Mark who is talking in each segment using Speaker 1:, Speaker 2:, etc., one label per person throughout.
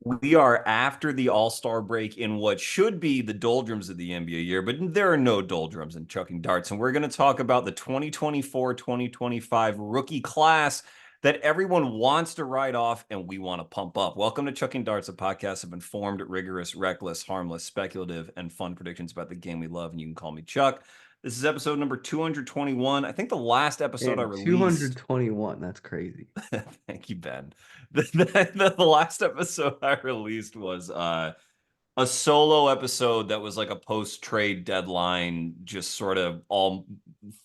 Speaker 1: We are after the All-Star break in what should be the doldrums of the NBA year, but there are no doldrums in chucking darts. And we're going to talk about the 2024-2025 rookie class that everyone wants to write off and we want to pump up. Welcome to Chucking Darts, a podcast of informed, rigorous, reckless, harmless, speculative, and fun predictions about the game we love. And you can call me Chuck. This is episode number 221. I think the last episode I
Speaker 2: And
Speaker 1: released.
Speaker 2: 221, that's crazy.
Speaker 1: Thank you, Ben. The last episode I released was a solo episode that was like a post-trade deadline, just sort of all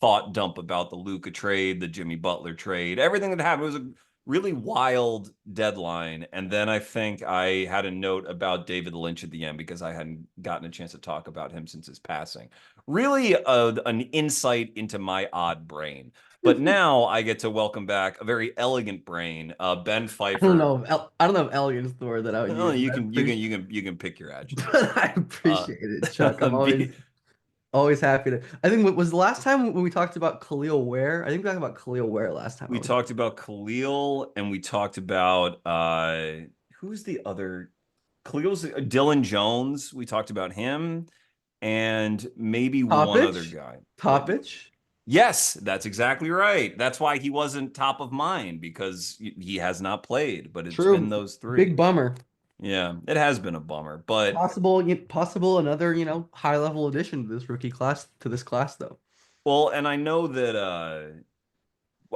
Speaker 1: thought dump about the Luka trade, the Jimmy Butler trade, everything that happened. It was a really wild deadline. And then I think I had a note about David Lynch at the end because I hadn't gotten a chance to talk about him since his passing. Really an insight into my odd brain. But now I get to welcome back a very elegant brain, Ben Pfeifer.
Speaker 2: I don't know if elegant is the word that I would
Speaker 1: Oh,
Speaker 2: use.
Speaker 1: you can you can pick your adjective.
Speaker 2: But I
Speaker 1: Uh,
Speaker 2: appreciate it, Chuck. I'm
Speaker 1: be,
Speaker 2: always happy to. I think what was the last time when we talked about Kel'El Ware? I think we talked about Kel'El Ware last time.
Speaker 1: we talked about Khalil and we talked about who's the other Khalil's Dylan Jones. We talked about him and maybe one other
Speaker 2: Toppich,
Speaker 1: guy. What?
Speaker 2: Toppich.
Speaker 1: Yes, that's exactly right. That's why he wasn't top of mind because he has not played, but it's been
Speaker 2: True.
Speaker 1: those
Speaker 2: Big
Speaker 1: three.
Speaker 2: bummer.
Speaker 1: Yeah, it has been a bummer, but
Speaker 2: Possible another, high level addition to this class though.
Speaker 1: well, and I know that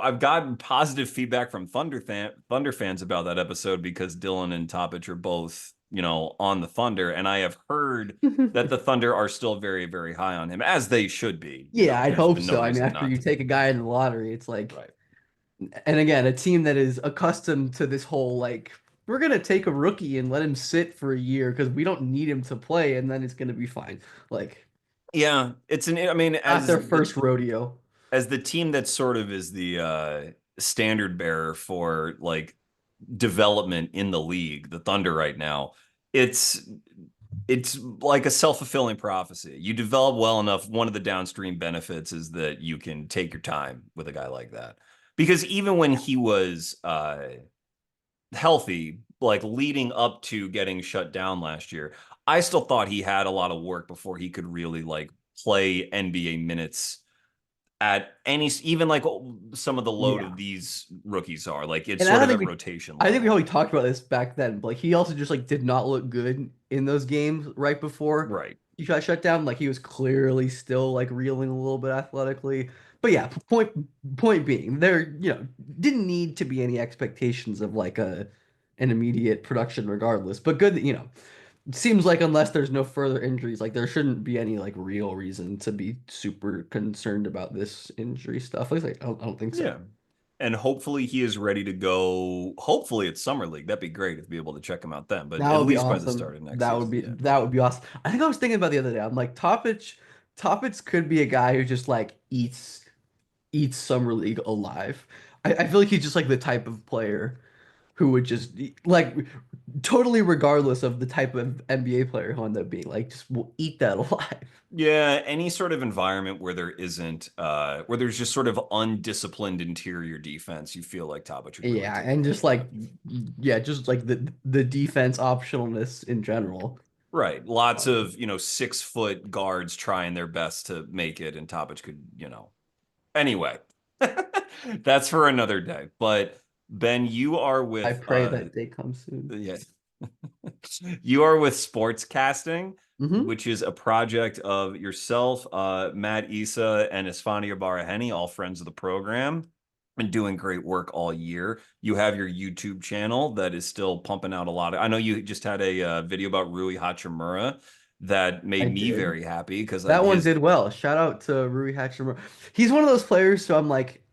Speaker 1: I've gotten positive feedback from Thunder fans about that episode because Dylan and Topic are both, on the Thunder, and I have heard that the Thunder are still very, very high on him, as they should be.
Speaker 2: Yeah, I'd
Speaker 1: There's
Speaker 2: hope
Speaker 1: no
Speaker 2: so. I mean,
Speaker 1: reason
Speaker 2: after
Speaker 1: not
Speaker 2: you
Speaker 1: to be.
Speaker 2: take a guy in the lottery, it's like,
Speaker 1: Right.
Speaker 2: and again, a team that is accustomed to this whole like, we're gonna take a rookie and let him sit for a year because we don't need him to play, and then it's gonna be fine. Like,
Speaker 1: Yeah, I mean,
Speaker 2: not their first rodeo.
Speaker 1: as the team that sort of is the standard bearer for like development in the league, the Thunder right now, it's it's like a self-fulfilling prophecy. You develop well enough, one of the downstream benefits is that you can take your time with a guy like that. Because even when he was healthy, like leading up to getting shut down last year, I still thought he had a lot of work before he could really like play NBA minutes at any, even like some of the load of
Speaker 2: Yeah.
Speaker 1: these rookies are. Like it's
Speaker 2: And I
Speaker 1: sort
Speaker 2: don't
Speaker 1: of
Speaker 2: think
Speaker 1: at
Speaker 2: we
Speaker 1: rotation
Speaker 2: I think we
Speaker 1: level.
Speaker 2: only talked about this back then, but like he also just like did not look good in those games right before
Speaker 1: Right.
Speaker 2: he got shut down. Like he was clearly still like reeling a little bit athletically. But yeah, point being, there, didn't need to be any expectations of like an immediate production regardless. But good that, it seems like unless there's no further injuries, like there shouldn't be any like real reason to be super concerned about this injury stuff. I don't think so.
Speaker 1: Yeah. And hopefully he is ready to go. Hopefully it's summer league. That'd be great if be able to check him out then. But
Speaker 2: That
Speaker 1: at
Speaker 2: would be
Speaker 1: least by the start
Speaker 2: awesome.
Speaker 1: of next season. Yeah.
Speaker 2: That would be awesome. I think I was thinking about the other day. I'm like, Topic could be a guy who just like eats summer league alive. I feel like he's just like the type of player who would just like totally regardless of the type of NBA player he'll end up being, like just will eat that alive.
Speaker 1: Yeah, any sort of environment where there isn't where there's just sort of undisciplined interior defense, you feel like Tabic would really
Speaker 2: Yeah,
Speaker 1: take
Speaker 2: and
Speaker 1: advantage
Speaker 2: just
Speaker 1: of
Speaker 2: like
Speaker 1: that.
Speaker 2: yeah, just like the defense optionalness in general.
Speaker 1: Right. Lots
Speaker 2: Um,
Speaker 1: of, 6 foot guards trying their best to make it, and Topic could, Anyway, that's for another day. But Ben, you are
Speaker 2: I
Speaker 1: with
Speaker 2: pray that day comes soon.
Speaker 1: yeah. You are with Sportscasting,
Speaker 2: Hmm.
Speaker 1: which is a project of yourself, Matt Issa, and Isfania Baraheni, all friends of the program, and doing great work all year. You have your YouTube channel that is still pumping out a lot. I know you just had a video about Rui Hachimura that
Speaker 2: I
Speaker 1: made me
Speaker 2: did.
Speaker 1: very happy because
Speaker 2: That one
Speaker 1: his
Speaker 2: did well. Shout out to Rui Hachimura. He's one of those players, so I'm like,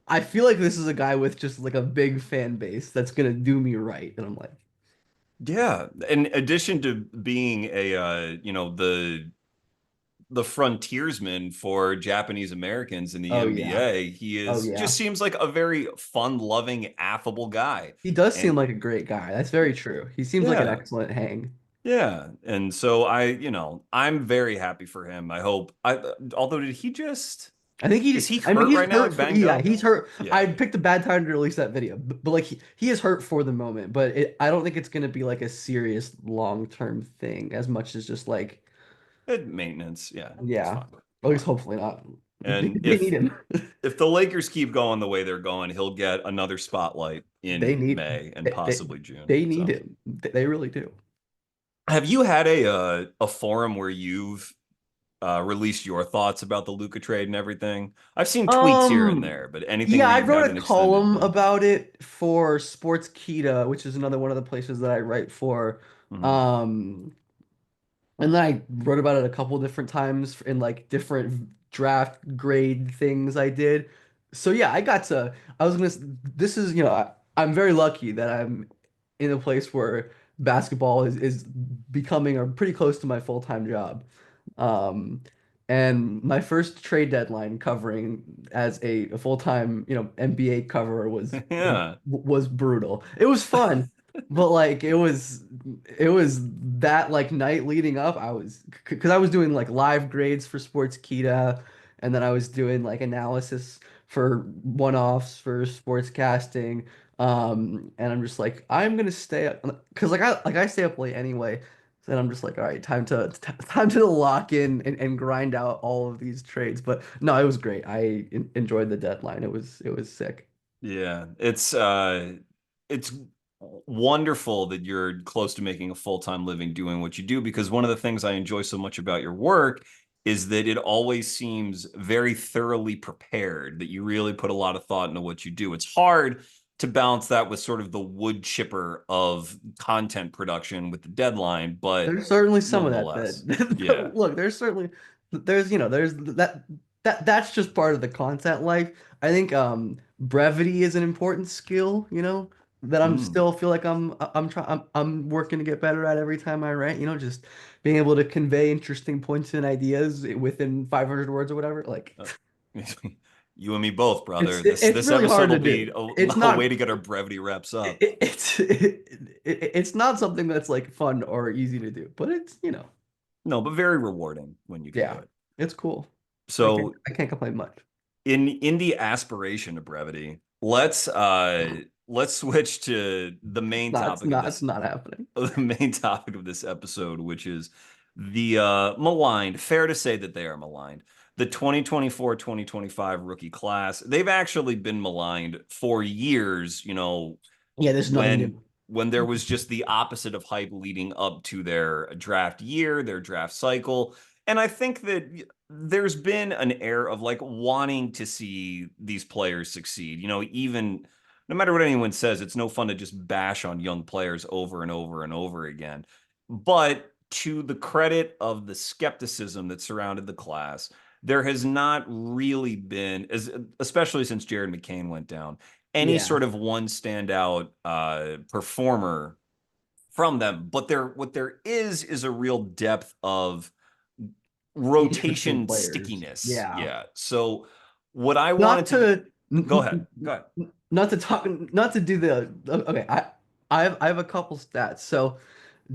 Speaker 2: I feel like this is a guy with just like a big fan base that's gonna do me right. And I'm like,
Speaker 1: yeah. In addition to being a the frontiersman for Japanese Americans in the
Speaker 2: oh yeah,
Speaker 1: NBA. He
Speaker 2: oh
Speaker 1: is
Speaker 2: yeah.
Speaker 1: just seems like a very fun-loving, affable guy.
Speaker 2: He does seem
Speaker 1: And
Speaker 2: like a great guy. That's very true. He seems like an
Speaker 1: yeah,
Speaker 2: excellent hang.
Speaker 1: yeah. And so I'm very happy for him. I hope although did he just
Speaker 2: I think
Speaker 1: Is he
Speaker 2: I mean,
Speaker 1: hurt
Speaker 2: he's
Speaker 1: right now?
Speaker 2: hurt
Speaker 1: Like
Speaker 2: for,
Speaker 1: banged
Speaker 2: yeah,
Speaker 1: up?
Speaker 2: he's hurt. I
Speaker 1: Yeah.
Speaker 2: picked a bad time to release that video, but like he is hurt for the moment, but I don't think it's going to be like a serious long-term thing as much as just like,
Speaker 1: Maintenance. Yeah, he's
Speaker 2: yeah,
Speaker 1: fine.
Speaker 2: at
Speaker 1: Come
Speaker 2: least
Speaker 1: on.
Speaker 2: hopefully not.
Speaker 1: And
Speaker 2: They need him.
Speaker 1: if the Lakers keep going the way they're going, he'll get another spotlight
Speaker 2: They
Speaker 1: in
Speaker 2: need
Speaker 1: May and
Speaker 2: they, they,
Speaker 1: possibly June.
Speaker 2: they need
Speaker 1: So,
Speaker 2: him. They really do.
Speaker 1: have you had a forum where you've released your thoughts about the Luka trade and everything? I've seen tweets here and
Speaker 2: Um,
Speaker 1: there, but anything
Speaker 2: yeah,
Speaker 1: where
Speaker 2: I
Speaker 1: you've
Speaker 2: wrote
Speaker 1: had
Speaker 2: a
Speaker 1: an extended
Speaker 2: column
Speaker 1: thing?
Speaker 2: about it for Sportskeeda, which is another one of the places that I write for.
Speaker 1: Mhm.
Speaker 2: Um, And then I wrote about it a couple different times in like different draft grade things I did. So yeah, I was this is, I'm very lucky that I'm in a place where basketball is becoming or pretty close to my full-time job. Um, and my first trade deadline covering as a full-time, NBA cover
Speaker 1: Yeah.
Speaker 2: was brutal. It was fun, but like it was that like night leading up, because I was doing like live grades for Sportskeeda, and then I was doing like analysis for one-offs for sportscasting. And I'm just like, I'm gonna stay up because I stay up late anyway. So then I'm just like, all right, time to lock in and grind out all of these trades. But no, it was great. I enjoyed the deadline. It was sick.
Speaker 1: Yeah, it's wonderful that you're close to making a full-time living doing what you do, because one of the things I enjoy so much about your work is that it always seems very thoroughly prepared, that you really put a lot of thought into what you do. It's hard to balance that with sort of the wood chipper of content production with the deadline, but
Speaker 2: There's certainly some of that
Speaker 1: nonetheless, yeah.
Speaker 2: look, there's that's just part of the content life. I think brevity is an important skill, that I'm
Speaker 1: Mm.
Speaker 2: still feel like I'm working to get better at every time I write, just being able to convey interesting points and ideas within 500 words or whatever. Like
Speaker 1: Uh, you and me both, brother.
Speaker 2: it's
Speaker 1: This
Speaker 2: really
Speaker 1: episode
Speaker 2: hard
Speaker 1: will
Speaker 2: to
Speaker 1: be
Speaker 2: do. It's
Speaker 1: a way
Speaker 2: not
Speaker 1: to get our brevity reps
Speaker 2: it,
Speaker 1: up.
Speaker 2: it- it's it's not something that's like fun or easy to do, but it's,
Speaker 1: No, but very rewarding when you can do
Speaker 2: yeah,
Speaker 1: it.
Speaker 2: it's cool.
Speaker 1: So
Speaker 2: I can't complain much.
Speaker 1: in the aspiration of brevity, let's switch to the main topic of
Speaker 2: It's not happening.
Speaker 1: the main topic of this episode, which is the maligned, fair to say that they are maligned. The 2024-2025 rookie class. They've actually been maligned for years,
Speaker 2: Yeah, there's nothing
Speaker 1: when
Speaker 2: new.
Speaker 1: there was just the opposite of hype leading up to their draft year, their draft cycle. And I think that there's been an air of like wanting to see these players succeed. Even no matter what anyone says, it's no fun to just bash on young players over and over and over again. But to the credit of the skepticism that surrounded the class, there has not really been, especially since Jared McCain went down, any
Speaker 2: Yeah,
Speaker 1: sort of one standout performer from them. But what there is a real depth of
Speaker 2: interesting
Speaker 1: rotation
Speaker 2: players.
Speaker 1: stickiness.
Speaker 2: Yeah.
Speaker 1: Yeah. So what I
Speaker 2: Not
Speaker 1: wanted to
Speaker 2: to
Speaker 1: go ahead. Go ahead.
Speaker 2: not to talk not to do the okay, I have a couple stats. So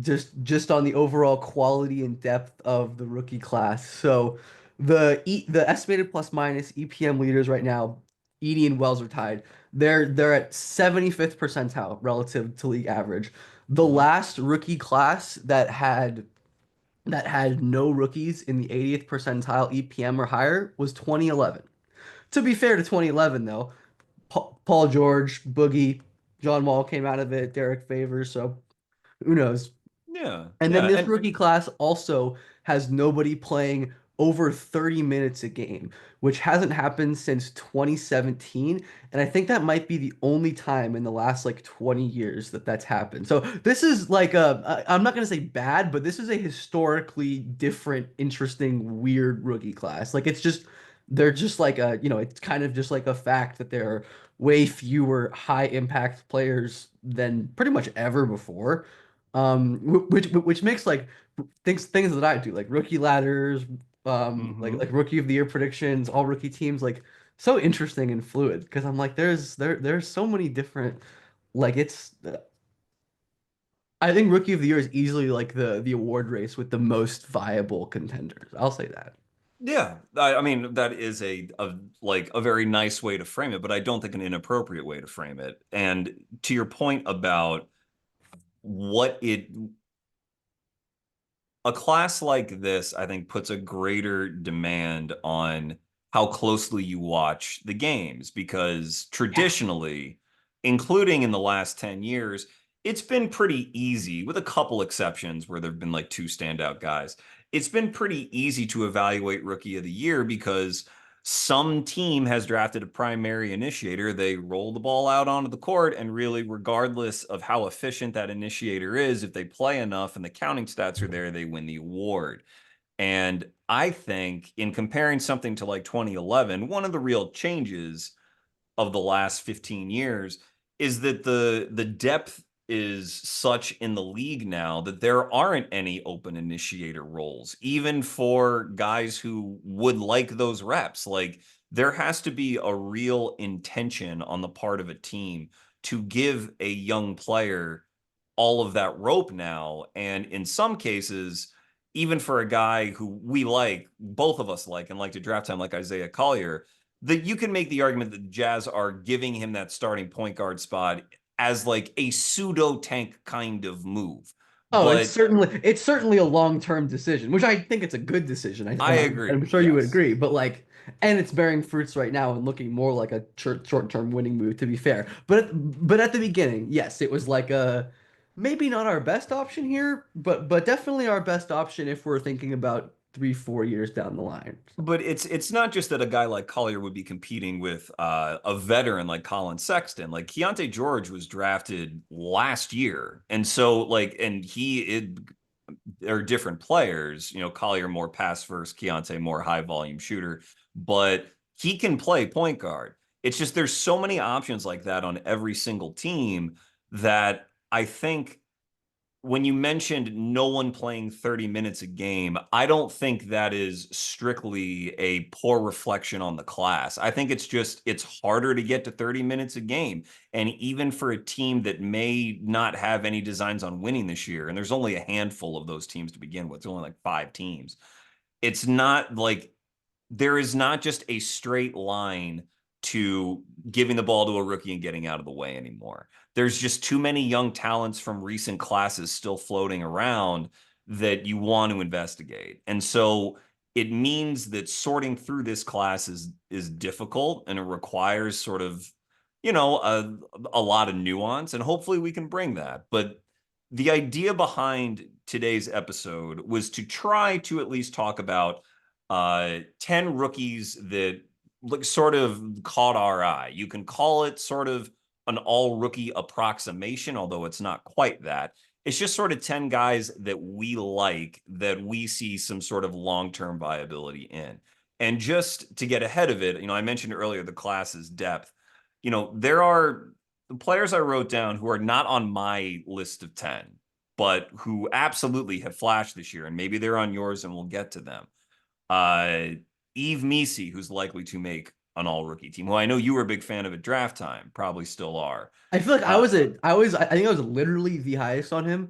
Speaker 2: just on the overall quality and depth of the rookie class. So the estimated plus minus EPM leaders right now, Edey and Wells are tied. They're at 75th percentile relative to league average. The
Speaker 1: Mhm.
Speaker 2: last rookie class that had no rookies in the 80th percentile EPM or higher was 2011. To be fair to 2011 though, Paul George, Boogie, John Wall came out of it, Derek Favors, so who knows?
Speaker 1: Yeah.
Speaker 2: And then
Speaker 1: Yeah.
Speaker 2: this
Speaker 1: And
Speaker 2: rookie class also has nobody playing over 30 minutes a game, which hasn't happened since 2017. And I think that might be the only time in the last like 20 years that that's happened. So this is like I'm not going to say bad, but this is a historically different, interesting, weird rookie class. Like they're just like it's kind of just like a fact that there are way fewer high impact players than pretty much ever before. Which makes like things that I do, like rookie ladders,
Speaker 1: mhm.
Speaker 2: like rookie of the year predictions, all rookie teams, like so interesting and fluid because I'm like there's so many different, like it's I think rookie of the year is easily like the award race with the most viable contenders. I'll say that.
Speaker 1: Yeah, I mean that is a like a very nice way to frame it, but I don't think an inappropriate way to frame it. And to your point about what it a class like this, I think, puts a greater demand on how closely you watch the games because
Speaker 2: Yeah.
Speaker 1: traditionally, including in the last 10 years, it's been pretty easy, with a couple exceptions where there have been like two standout guys. It's been pretty easy to evaluate Rookie of the Year because some team has drafted a primary initiator. They roll the ball out onto the court, and really, regardless of how efficient that initiator is, if they play enough and the counting stats are there, they win the award. And I think in comparing something to like 2011, one of the real changes of the last 15 years is that the depth is such in the league now that there aren't any open initiator roles, even for guys who would like those reps. Like there has to be a real intention on the part of a team to give a young player all of that rope now. And in some cases, even for a guy who we like, both of us like and like to draft time, like Isaiah Collier, that you can make the argument that the Jazz are giving him that starting point guard spot as like a pseudo tank kind of move.
Speaker 2: Oh,
Speaker 1: But
Speaker 2: it's certainly a long-term decision, which I think it's a good decision.
Speaker 1: I
Speaker 2: I'm
Speaker 1: agree.
Speaker 2: sure you would
Speaker 1: Yes.
Speaker 2: agree, but like, and it's bearing fruits right now and looking more like a short-term winning move, to be fair. But at the beginning, yes, it was like a maybe not our best option here, but definitely our best option if we're thinking about 3, 4 years down the line.
Speaker 1: But it's not just that a guy like Collier would be competing with a veteran like Colin Sexton. Like Keontae George was drafted last year, and so like, and they're different players. You know, Collier more pass first, Keontae more high volume shooter, but he can play point guard. It's just there's so many options like that on every single team that I think when you mentioned no one playing 30 minutes a game, I don't think that is strictly a poor reflection on the class. I think it's just it's harder to get to 30 minutes a game. And even for a team that may not have any designs on winning this year, and there's only a handful of those teams to begin with, it's only like 5 teams. It's not like there is not just a straight line to giving the ball to a rookie and getting out of the way anymore. There's just too many young talents from recent classes still floating around that you want to investigate. And so it means that sorting through this class is difficult and it requires sort of, a lot of nuance, and hopefully we can bring that. But the idea behind today's episode was to try to at least talk about 10 rookies that like sort of caught our eye. You can call it sort of an all rookie approximation, although it's not quite that. It's just sort of 10 guys that we like, that we see some sort of long-term viability in. And just to get ahead of it, I mentioned earlier the class's depth. There are players I wrote down who are not on my list of 10, but who absolutely have flashed this year, and maybe they're on yours and we'll get to them. Uh, Eve Misi, who's likely to make an all rookie team, who I know you were a big fan of at draft time, probably still are.
Speaker 2: I feel like
Speaker 1: Uh,
Speaker 2: I think I was literally the highest on him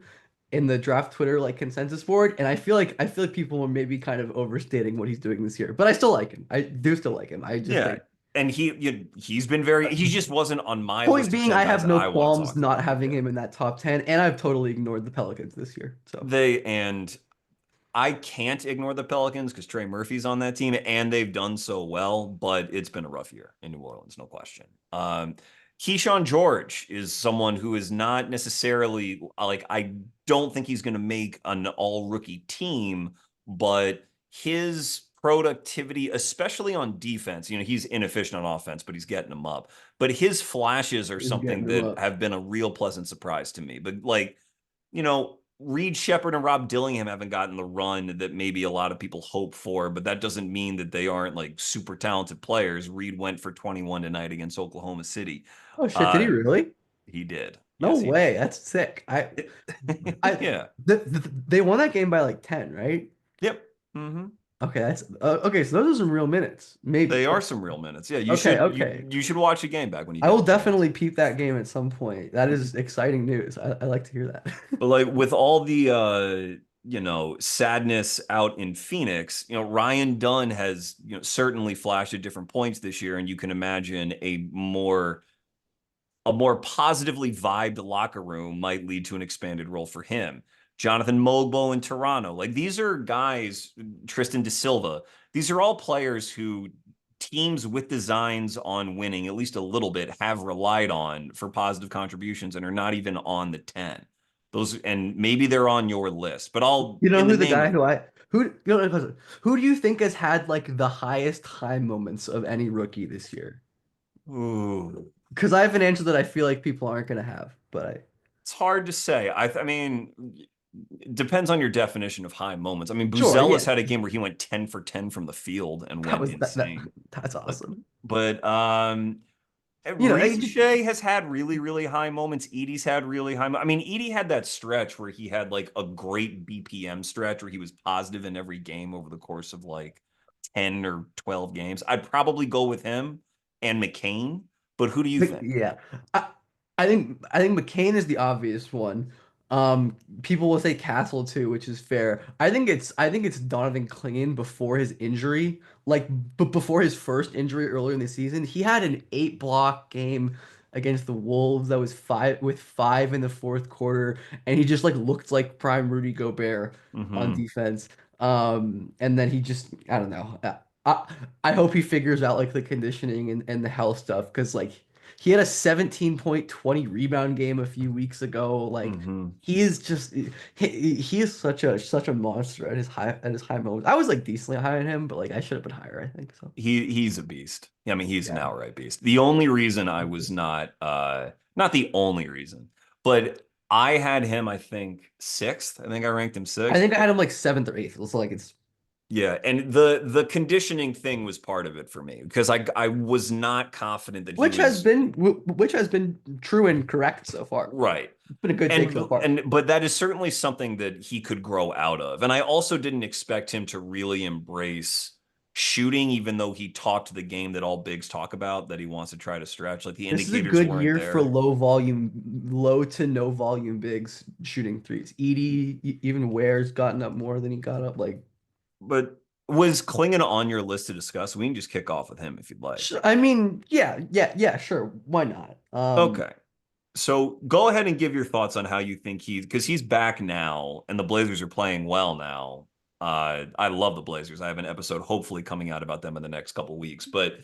Speaker 2: in the draft Twitter like consensus board, and I feel like people were maybe kind of overstating what he's doing this year. But I still like him. I do still like him. I just
Speaker 1: yeah.
Speaker 2: think
Speaker 1: And he's been he just wasn't on my
Speaker 2: point
Speaker 1: list of
Speaker 2: being,
Speaker 1: 10
Speaker 2: I
Speaker 1: guys
Speaker 2: have no
Speaker 1: I want to
Speaker 2: qualms
Speaker 1: talk
Speaker 2: not
Speaker 1: about.
Speaker 2: having
Speaker 1: Yeah.
Speaker 2: him in that top 10, and I've totally ignored the Pelicans this year. So
Speaker 1: And I can't ignore the Pelicans because Trey Murphy's on that team and they've done so well, but it's been a rough year in New Orleans, no question. Kyshawn George is someone who is not necessarily like, I don't think he's going to make an all rookie team, but his productivity, especially on defense, he's inefficient on offense, but he's getting them up. But his flashes are
Speaker 2: he's getting
Speaker 1: something
Speaker 2: him
Speaker 1: that
Speaker 2: up.
Speaker 1: have been a real pleasant surprise to me. But like, Reed Sheppard and Rob Dillingham haven't gotten the run that maybe a lot of people hope for, but that doesn't mean that they aren't like super talented players. Reed went for 21 tonight against Oklahoma City.
Speaker 2: Oh shit, did he
Speaker 1: Uh,
Speaker 2: really?
Speaker 1: he did.
Speaker 2: No
Speaker 1: Yes, he
Speaker 2: way.
Speaker 1: did.
Speaker 2: That's sick. I
Speaker 1: Yeah.
Speaker 2: they won that game by like 10, right?
Speaker 1: Yep. Hmm.
Speaker 2: Okay, that's okay. So those are some real minutes, maybe.
Speaker 1: They are some real minutes. Yeah, you
Speaker 2: Okay,
Speaker 1: should you
Speaker 2: okay.
Speaker 1: you should watch a game back when you
Speaker 2: I
Speaker 1: get
Speaker 2: will
Speaker 1: a chance.
Speaker 2: definitely peep that game at some point. That is exciting news. I like to hear that.
Speaker 1: But like with all the sadness out in Phoenix, Ryan Dunn has, certainly flashed at different points this year, and you can imagine a more positively vibed locker room might lead to an expanded role for him. Jonathan Mogbo in Toronto. Like, these are guys, Tristan Da Silva, these are all players who teams with designs on winning at least a little bit have relied on for positive contributions and are not even on the 10. Those, and maybe they're on your list, but
Speaker 2: You know
Speaker 1: in the
Speaker 2: who the
Speaker 1: name
Speaker 2: guy
Speaker 1: of,
Speaker 2: who do you think has had like the highest high moments of any rookie this year?
Speaker 1: ooh,
Speaker 2: Because I have an answer that I feel like people aren't gonna have, but
Speaker 1: it's hard to say. I mean, it depends on your definition of high moments. I mean,
Speaker 2: sure,
Speaker 1: Buzelis
Speaker 2: yeah,
Speaker 1: had a game where he went 10 for 10 from the field and
Speaker 2: that
Speaker 1: went
Speaker 2: was that
Speaker 1: insane.
Speaker 2: that's
Speaker 1: Like,
Speaker 2: awesome.
Speaker 1: but
Speaker 2: Just
Speaker 1: Risacher has had really, really high moments. Edey's had really high. I mean, Edey had that stretch where he had like a great BPM stretch where he was positive in every game over the course of like 10 or 12 games. I'd probably go with him and McCain, but who do you think?
Speaker 2: Yeah, I, I think McCain is the obvious one. People will say Castle too, which is fair. I think it's Donovan Clingan before his injury, like before his first injury earlier in the season. He had an 8 block game against the Wolves that was five in the fourth quarter, and he just like looked like prime Rudy Gobert on
Speaker 1: Hmm.
Speaker 2: defense. And then he just I don't know. I hope he figures out like the conditioning and the health stuff because like he had a 17-point, 20 rebound game a few weeks ago. Like
Speaker 1: Hmm.
Speaker 2: he is just he is such a monster at his high moments. I was like decently high on him, but like I should have been higher, I think so.
Speaker 1: He's a beast. I mean, he's an
Speaker 2: Yeah.
Speaker 1: outright beast. The only reason I was not the only reason, but I had him, I think, sixth. I think I ranked him
Speaker 2: I
Speaker 1: sixth.
Speaker 2: think I had him like seventh or eighth. It was like it's
Speaker 1: Yeah, and the conditioning thing was part of it for me because I was not confident that he was
Speaker 2: which has been true and correct so far.
Speaker 1: right.
Speaker 2: It's been a good take so far.
Speaker 1: But that is certainly something that he could grow out of. And I also didn't expect him to really embrace shooting, even though he talked the game that all bigs talk about, that he wants to try to stretch. Like, the
Speaker 2: This is a
Speaker 1: indicators
Speaker 2: good
Speaker 1: weren't
Speaker 2: year for
Speaker 1: there.
Speaker 2: low to no volume bigs shooting threes. Edey, even Ware's gotten up more than he got up. Like,
Speaker 1: But was Klingon on your list to discuss? We can just kick off with him if you'd like.
Speaker 2: I mean, yeah, sure. Why not?
Speaker 1: Okay. So go ahead and give your thoughts on how you think because he's back now and the Blazers are playing well now. I love the Blazers. I have an episode hopefully coming out about them in the next couple weeks. But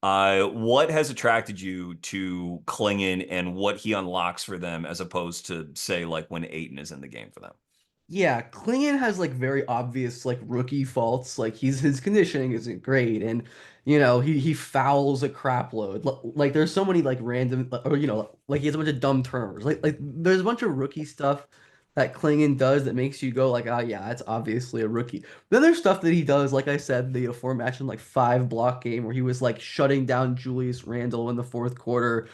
Speaker 1: what has attracted you to Klingon and what he unlocks for them as opposed to, say, like when Aiton is in the game for them?
Speaker 2: Yeah, Clingan has like very obvious like rookie faults. Like his conditioning isn't great, and he fouls a crap load. Like there's so many like random or like he has a bunch of dumb turnovers. Like there's a bunch of rookie stuff that Clingan does that makes you go like, oh yeah, it's obviously a rookie. Then there's stuff that he does, like I said, the aforementioned like 5 block game where he was like shutting down Julius Randle in the fourth quarter.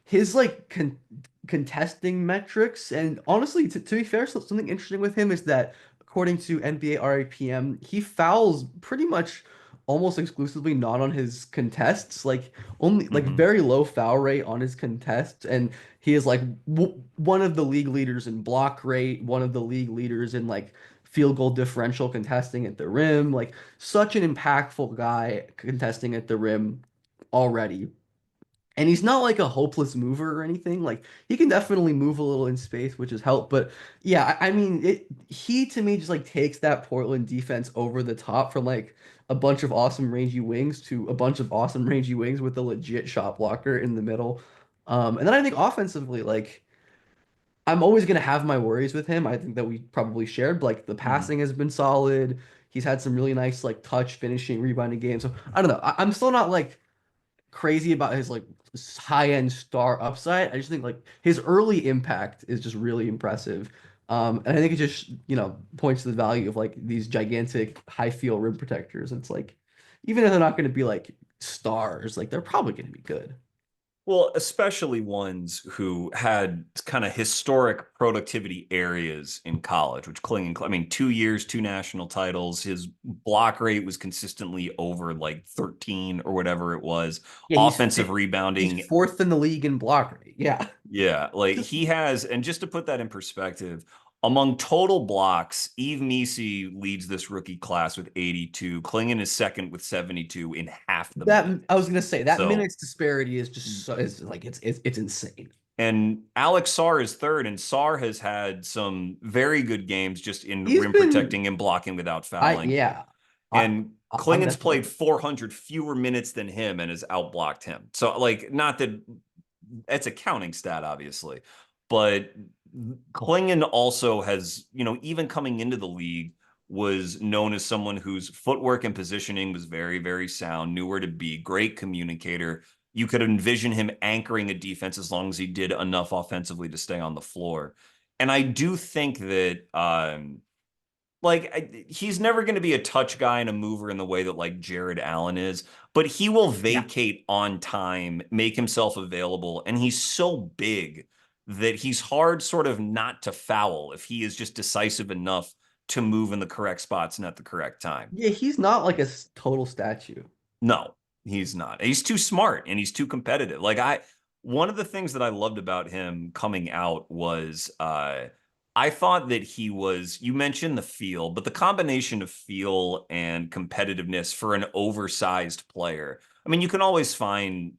Speaker 2: His like contesting metrics. And honestly, to be fair, something interesting with him is that according to NBA RAPM, he fouls pretty much almost exclusively not on his contests, like only like
Speaker 1: Hmm.
Speaker 2: very low foul rate on his contests, and he is like one of the league leaders in block rate, one of the league leaders in like field goal differential contesting at the rim, like such an impactful guy contesting at the rim already. And he's not like a hopeless mover or anything. Like he can definitely move a little in space, which has helped. But yeah, I mean, he to me just like takes that Portland defense over the top from like a bunch of awesome rangy wings to a bunch of awesome rangy wings with a legit shot blocker in the middle. And then I think offensively, like I'm always gonna have my worries with him. I think that we probably shared, but like the
Speaker 1: Hmm.
Speaker 2: passing has been solid. He's had some really nice like touch finishing, rebounding games. So I don't know. I'm still not like crazy about his like high end star upside. I just think like his early impact is just really impressive. And I think it just, points to the value of like these gigantic high feel rim protectors. It's like, even if they're not going to be like stars, like they're probably going to be good.
Speaker 1: Well, especially ones who had kind of historic productivity areas in college, which Klingon, I mean, 2 years, two national titles. His block rate was consistently over like 13 or whatever it was.
Speaker 2: Yeah,
Speaker 1: Offensive
Speaker 2: he's
Speaker 1: rebounding.
Speaker 2: fourth in the league in block rate. Yeah.
Speaker 1: Yeah, like
Speaker 2: Just
Speaker 1: he has, and just to put that in perspective, Among total blocks, Yves Missi leads this rookie class with 82. Clingan is second with 72 in half the
Speaker 2: That
Speaker 1: minute.
Speaker 2: I was gonna say that
Speaker 1: So
Speaker 2: minutes disparity is just so is like it's insane.
Speaker 1: and Alex Sarr is third, and Sarr has had some very good games just in
Speaker 2: He's
Speaker 1: rim
Speaker 2: been
Speaker 1: protecting and blocking without
Speaker 2: I
Speaker 1: fouling.
Speaker 2: yeah. I
Speaker 1: And
Speaker 2: I'm
Speaker 1: Klingan's
Speaker 2: definitely
Speaker 1: played 400 fewer minutes than him and has outblocked him. So, like, not that it's a counting stat, obviously, but Klingan also has, even coming into the league, was known as someone whose footwork and positioning was very, very sound, knew where to be, great communicator. You could envision him anchoring a defense as long as he did enough offensively to stay on the floor. And I do think that he's never going to be a touch guy and a mover in the way that like Jared Allen is, but he will
Speaker 2: yeah.
Speaker 1: vacate on time, make himself available, and he's so big that he's hard sort of not to foul if he is just decisive enough to move in the correct spots and at the correct time.
Speaker 2: Yeah, he's not like a total statue.
Speaker 1: No, he's not. He's too smart and he's too competitive. One of the things that I loved about him coming out was I thought that he was, you mentioned the feel, but the combination of feel and competitiveness for an oversized player. I mean, you can always find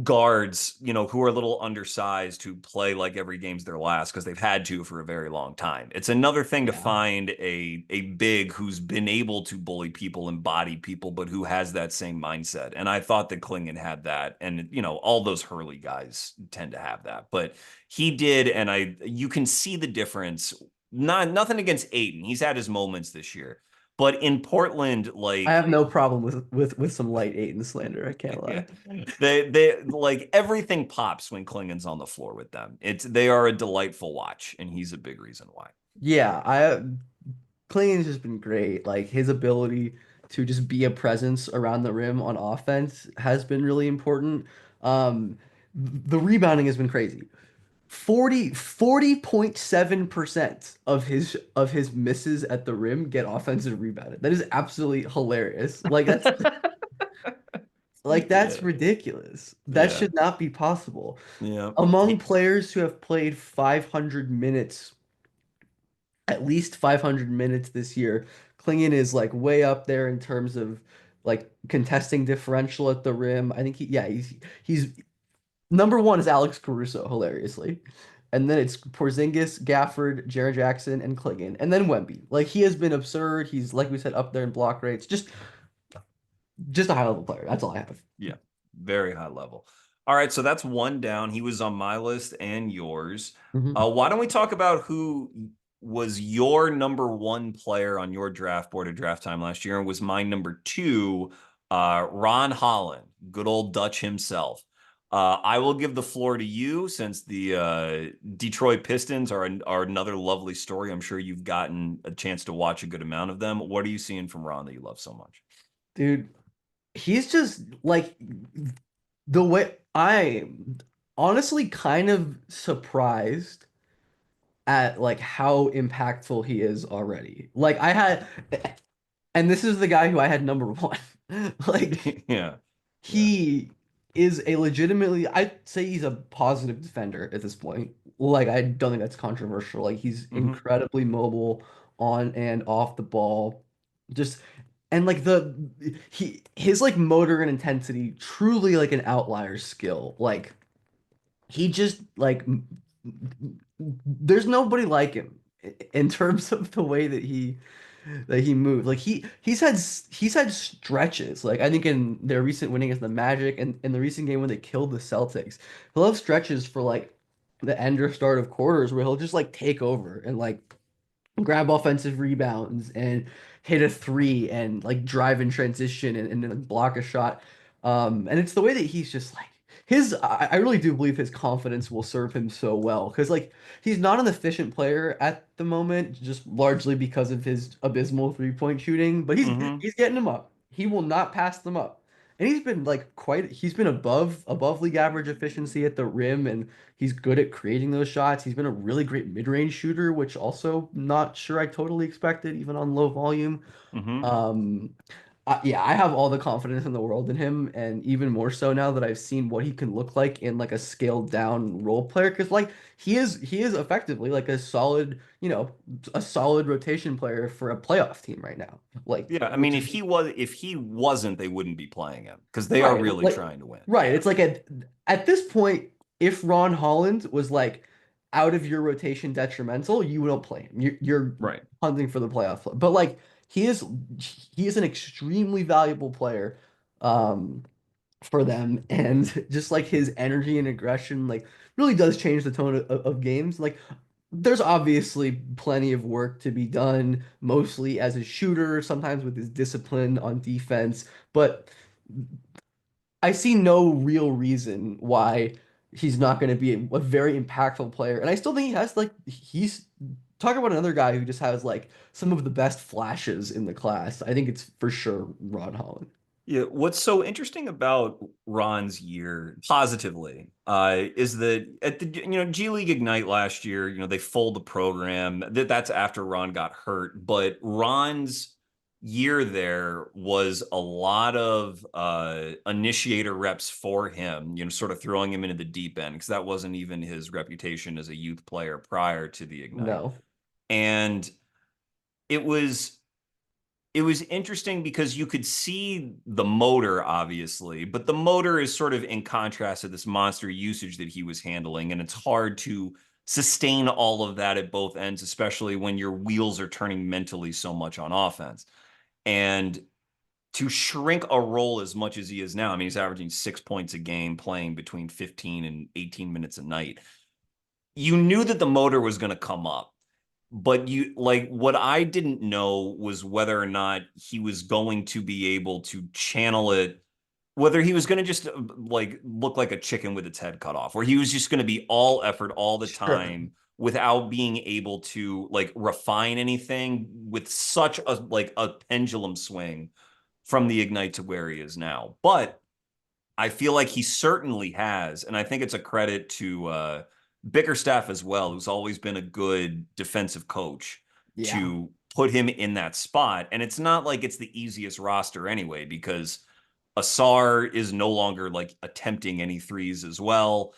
Speaker 1: guards, who are a little undersized who play like every game's their last because they've had to for a very long time. It's another thing to
Speaker 2: Yeah.
Speaker 1: find a big who's been able to bully people and body people, but who has that same mindset. And I thought that Clingan had that, and all those Hurley guys tend to have that, but he did, and you can see the difference. Nothing against Ayton, he's had his moments this year, but in Portland,
Speaker 2: I
Speaker 1: like
Speaker 2: have no problem with some light Ayton slander, I can't
Speaker 1: yeah.
Speaker 2: lie.
Speaker 1: They like everything pops when Klingan's on the floor with them. They are a delightful watch, and he's a big reason why.
Speaker 2: Yeah, I Clingan's just been great. Like his ability to just be a presence around the rim on offense has been really important. The rebounding has been crazy. 40.7% of his misses at the rim get offensive rebounded. That is absolutely hilarious. That's
Speaker 1: Yeah,
Speaker 2: ridiculous. That
Speaker 1: yeah,
Speaker 2: should not be possible.
Speaker 1: yeah.
Speaker 2: Among players who have played 500 minutes, at least 500 minutes this year, Clingan is like way up there in terms of like contesting differential at the rim. I think he's number one is Alex Caruso, hilariously. And then it's Porzingis, Gafford, Jaren Jackson, and Clingan. And then Wemby. Like he has been absurd. He's like we said, up there in block rates. Just a high level player. That's all I have.
Speaker 1: Yeah, very high level. All right, so that's one down. He was on my list and yours.
Speaker 2: Mhm.
Speaker 1: Why don't we talk about who was your number one player on your draft board at draft time last year and was my number two, Ron Holland, good old Dutch himself. I will give the floor to you since the Detroit Pistons are another lovely story. I'm sure you've gotten a chance to watch a good amount of them. What are you seeing from Ron that you love so much?
Speaker 2: Dude, he's just like the way I honestly kind of surprised at like how impactful he is already. Like I had, and this is the guy who I had number one. Like
Speaker 1: Yeah, yeah.
Speaker 2: he is a legitimately, I'd say he's a positive defender at this point. Like I don't think that's controversial. Like he's
Speaker 1: Mm-hmm.
Speaker 2: incredibly mobile on and off the ball. Just and like his like motor and intensity truly like an outlier skill. Like he just like there's nobody like him in terms of the way that he moves. Like he's had stretches. Like I think in their recent winning against the Magic and in the recent game when they killed the Celtics, he'll have stretches for like the end or start of quarters where he'll just like take over and like grab offensive rebounds and hit a three and like drive in transition and then like, block a shot. And it's the way that he's just like I really do believe his confidence will serve him so well because like he's not an efficient player at the moment, just largely because of his abysmal 3-point shooting, but
Speaker 1: Mm-hmm.
Speaker 2: he's getting them up. He will not pass them up. And he's been like he's been above league average efficiency at the rim and he's good at creating those shots. He's been a really great mid-range shooter, which also not sure I totally expected even on low volume.
Speaker 1: Mm-hmm.
Speaker 2: Um Yeah, I have all the confidence in the world in him, and even more so now that I've seen what he can look like in like a scaled down role player. Because like he is effectively like a solid, a solid rotation player for a playoff team right now. Like,
Speaker 1: Yeah, I mean,
Speaker 2: which is
Speaker 1: if he wasn't, they wouldn't be playing him because they are
Speaker 2: right.
Speaker 1: really
Speaker 2: Like,
Speaker 1: trying to win.
Speaker 2: right.
Speaker 1: Yeah.
Speaker 2: It's like at this point, if Ron Holland was like out of your rotation detrimental, you don't play him. You're
Speaker 1: Right.
Speaker 2: hunting for the playoff. But like he is he is an extremely valuable player. Um, for them, and just like his energy and aggression like really does change the tone of games. Like there's obviously plenty of work to be done, mostly as a shooter, sometimes with his discipline on defense, but I see no real reason why he's not going to be a very impactful player. And I still think he has like he's talking about another guy who just has like some of the best flashes in the class. I think it's for sure Ron Holland.
Speaker 1: Yeah, what's so interesting about Ron's year positively is that at the G League Ignite last year, they fold the program. That's after Ron got hurt, but Ron's year there was a lot of initiator reps for him, sort of throwing him into the deep end because that wasn't even his reputation as a youth player prior to the Ignite.
Speaker 2: No.
Speaker 1: And it was it was interesting because you could see the motor, obviously, but the motor is sort of in contrast to this monster usage that he was handling. And it's hard to sustain all of that at both ends, especially when your wheels are turning mentally so much on offense. And to shrink a role as much as he is now, I mean, he's averaging 6 points a game, playing between 15 and 18 minutes a night. You knew that the motor was going to come up, but you like what I didn't know was whether or not he was going to be able to channel it, whether he was going to just like look like a chicken with its head cut off, or he was just going to be all effort all the
Speaker 2: Sure.
Speaker 1: time without being able to like refine anything with such a pendulum swing from the Ignite to where he is now. But I feel like he certainly has, and I think it's a credit to Bickerstaff as well, who's always been a good defensive coach
Speaker 2: Yeah.
Speaker 1: to put him in that spot. And it's not like it's the easiest roster anyway, because Sarr is no longer like attempting any threes as well.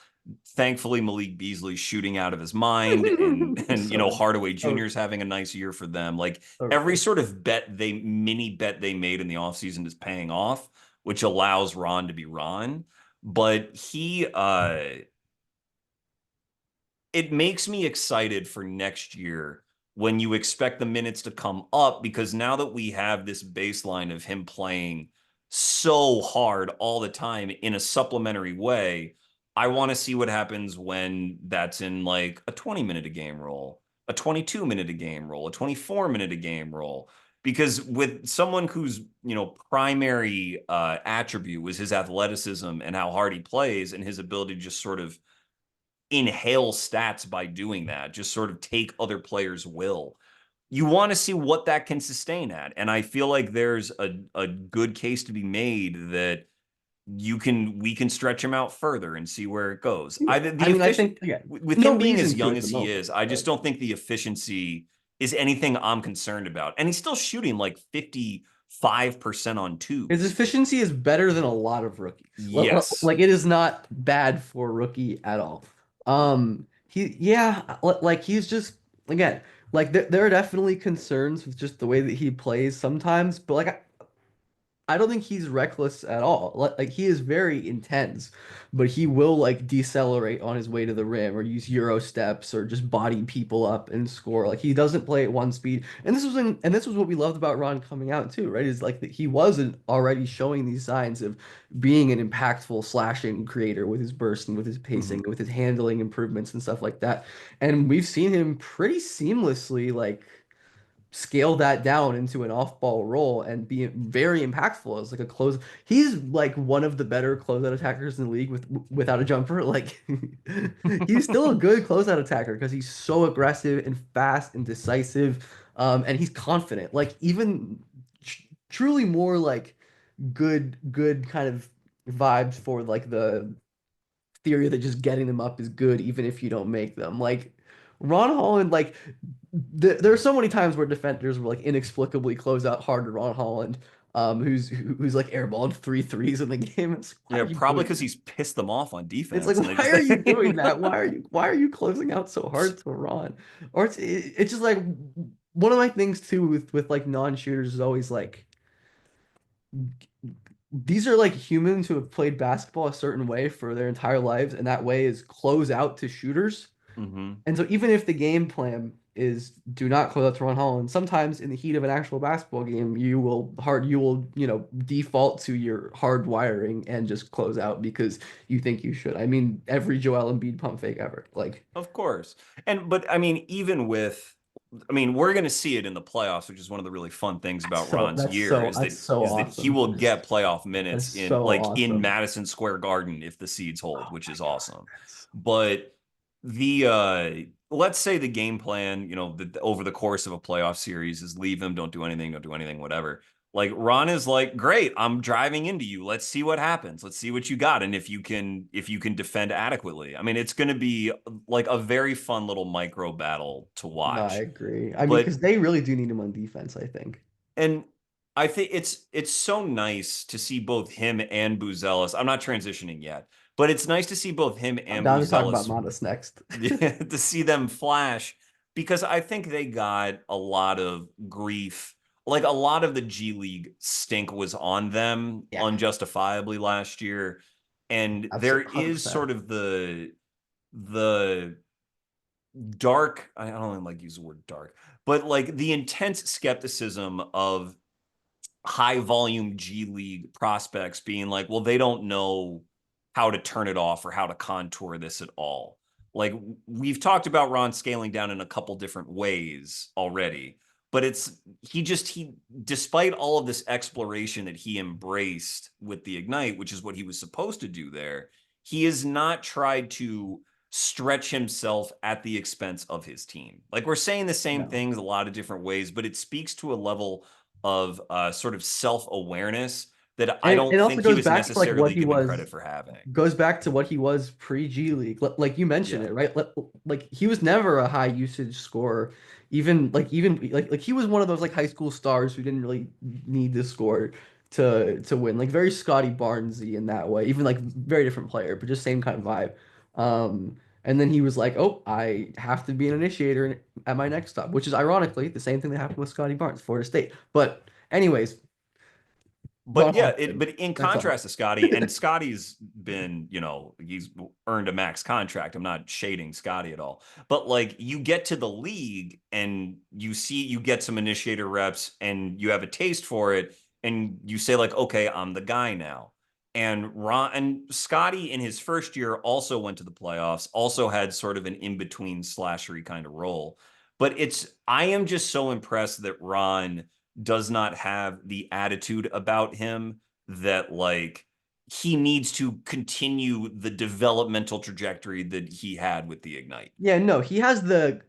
Speaker 1: Thankfully, Malik Beasley's shooting out of his mind, and
Speaker 2: So,
Speaker 1: Hardaway
Speaker 2: so,
Speaker 1: Jr. is having a nice year for them. Like
Speaker 2: so
Speaker 1: every
Speaker 2: true.
Speaker 1: sort of mini bet they made in the offseason is paying off, which allows Ron to be Ron. But it makes me excited for next year when you expect the minutes to come up, because now that we have this baseline of him playing so hard all the time in a supplementary way, I want to see what happens when that's in like a 20-minute a game role, a 22-minute a game role, a 24-minute a game role. Because with someone whose primary attribute was his athleticism and how hard he plays and his ability to just sort of inhale stats by doing that, just sort of take other players' will. You want to see what that can sustain at. And I feel like there's a good case to be made that we can stretch him out further and see where it goes.
Speaker 2: Yeah.
Speaker 1: I
Speaker 2: I
Speaker 1: the
Speaker 2: mean, I
Speaker 1: efficient
Speaker 2: think again,
Speaker 1: with
Speaker 2: no
Speaker 1: him being
Speaker 2: reason
Speaker 1: as
Speaker 2: to
Speaker 1: young
Speaker 2: at the
Speaker 1: as he
Speaker 2: moment,
Speaker 1: is, I just
Speaker 2: but
Speaker 1: don't think the efficiency is anything I'm concerned about. And he's still shooting like 55% on
Speaker 2: his
Speaker 1: twos.
Speaker 2: efficiency is better than a lot of rookies.
Speaker 1: Yes.
Speaker 2: Like it is not bad for a rookie at all. Like he's just again, like there are definitely concerns with just the way that he plays sometimes, but like I don't think he's reckless at all. Like he is very intense, but he will like decelerate on his way to the rim or use Euro steps or just body people up and score. Like he doesn't play at one speed. And this was what we loved about Ron coming out too, right? Is like that he wasn't already showing these signs of being an impactful slashing creator with his burst and with his pacing,
Speaker 1: Mhm.
Speaker 2: with his handling improvements and stuff like that. And we've seen him pretty seamlessly like scale that down into an off-ball role and be very impactful as like a close. He's like one of the better closeout attackers in the league without a jumper. Like he's still a good closeout attacker because he's so aggressive and fast and decisive. And he's confident. Like even truly more like good kind of vibes for like the theory that just getting them up is good even if you don't make them. Like Ron Holland, like there are so many times where defenders were like inexplicably close out hard to Ron Holland. who's like airballed three threes in the game. It's like, why
Speaker 1: Yeah,
Speaker 2: are you
Speaker 1: probably
Speaker 2: doing
Speaker 1: because
Speaker 2: that?
Speaker 1: he's pissed them off on
Speaker 2: It's like,
Speaker 1: defense, and they
Speaker 2: why
Speaker 1: just
Speaker 2: are you doing that? Why are you closing out so hard to Ron? Or it's just like one of my things too with like non-shooters is always like these are like humans who have played basketball a certain way for their entire lives, and that way is close out to shooters.
Speaker 1: hmm
Speaker 2: And so even if the game plan is do not close out to Ron Holland, sometimes in the heat of an actual basketball game, you will default to your hard wiring and just close out because you think you should. I mean, every Joel Embiid pump fake ever. Like
Speaker 1: Of course. But I mean, even with, I mean, we're going to see it in the playoffs, which is one of the really fun things
Speaker 2: that's
Speaker 1: about
Speaker 2: so
Speaker 1: Ron's
Speaker 2: that's
Speaker 1: year
Speaker 2: so
Speaker 1: is
Speaker 2: that's
Speaker 1: that
Speaker 2: so
Speaker 1: he
Speaker 2: awesome.
Speaker 1: will get playoff
Speaker 2: That is
Speaker 1: minutes
Speaker 2: so
Speaker 1: in
Speaker 2: awesome.
Speaker 1: Madison Square Garden if the seeds
Speaker 2: Oh
Speaker 1: hold, which
Speaker 2: my
Speaker 1: is
Speaker 2: God.
Speaker 1: awesome.
Speaker 2: That's
Speaker 1: But the let's say the game plan, over the course of a playoff series is leave him, don't do anything, whatever. Like Ron is like, great, I'm driving into you. Let's see what happens. Let's see what you got. And if you can defend adequately. I mean, it's gonna be like a very fun little micro battle to
Speaker 2: no, I
Speaker 1: watch.
Speaker 2: agree. I mean,
Speaker 1: But
Speaker 2: because they really do need him on defense, I think.
Speaker 1: and I think it's so nice to see both him and Buzelis. I'm not transitioning yet, but it's nice to see both him
Speaker 2: I'm
Speaker 1: and
Speaker 2: down to talk about
Speaker 1: Buzelis
Speaker 2: Modest next.
Speaker 1: to see them flash because I think they got a lot of grief. Like a lot of the G League stink was on them
Speaker 2: Yeah,
Speaker 1: unjustifiably last year. And there
Speaker 2: absolutely,
Speaker 1: is
Speaker 2: 100%.
Speaker 1: sort of the dark, I don't even like to use the word dark, but like the intense skepticism of high volume G League prospects being like, well, they don't know how to turn it off or how to contour this at all. Like we've talked about Ron scaling down in a couple different ways already, but he despite all of this exploration that he embraced with the Ignite, which is what he was supposed to do there, he has not tried to stretch himself at the expense of his team. Like we're saying the same
Speaker 2: No.
Speaker 1: things a lot of different ways, but it speaks to a level of sort of self-awareness that I
Speaker 2: And
Speaker 1: don't
Speaker 2: it also
Speaker 1: think he
Speaker 2: goes
Speaker 1: was
Speaker 2: back to like what
Speaker 1: necessarily
Speaker 2: he
Speaker 1: given credit
Speaker 2: was
Speaker 1: for having.
Speaker 2: goes back to what he was pre G League. Like you mentioned
Speaker 1: Yeah.
Speaker 2: it, right? Like he was never a high usage scorer. Even he was one of those like high school stars who didn't really need to score to win. Like very Scotty Barnesy in that way. Even like very different player, but just same kind of vibe. And then he was like, "Oh, I have to be an initiator at my next stop," which is ironically the same thing that happened with Scotty Barnes, Florida State. But anyways, Ron
Speaker 1: But yeah,
Speaker 2: Holland,
Speaker 1: but in
Speaker 2: that's all.
Speaker 1: contrast to Scotty, and Scotty's been, he's earned a max contract. I'm not shading Scotty at all. But like you get to the league and you get some initiator reps and you have a taste for it and you say like, okay, I'm the guy now. And Scotty in his first year also went to the playoffs, also had sort of an in-between slashery kind of role. But I am just so impressed that Ron does not have the attitude about him that like he needs to continue the developmental trajectory that he had with the Ignite.
Speaker 2: Yeah, no, he has the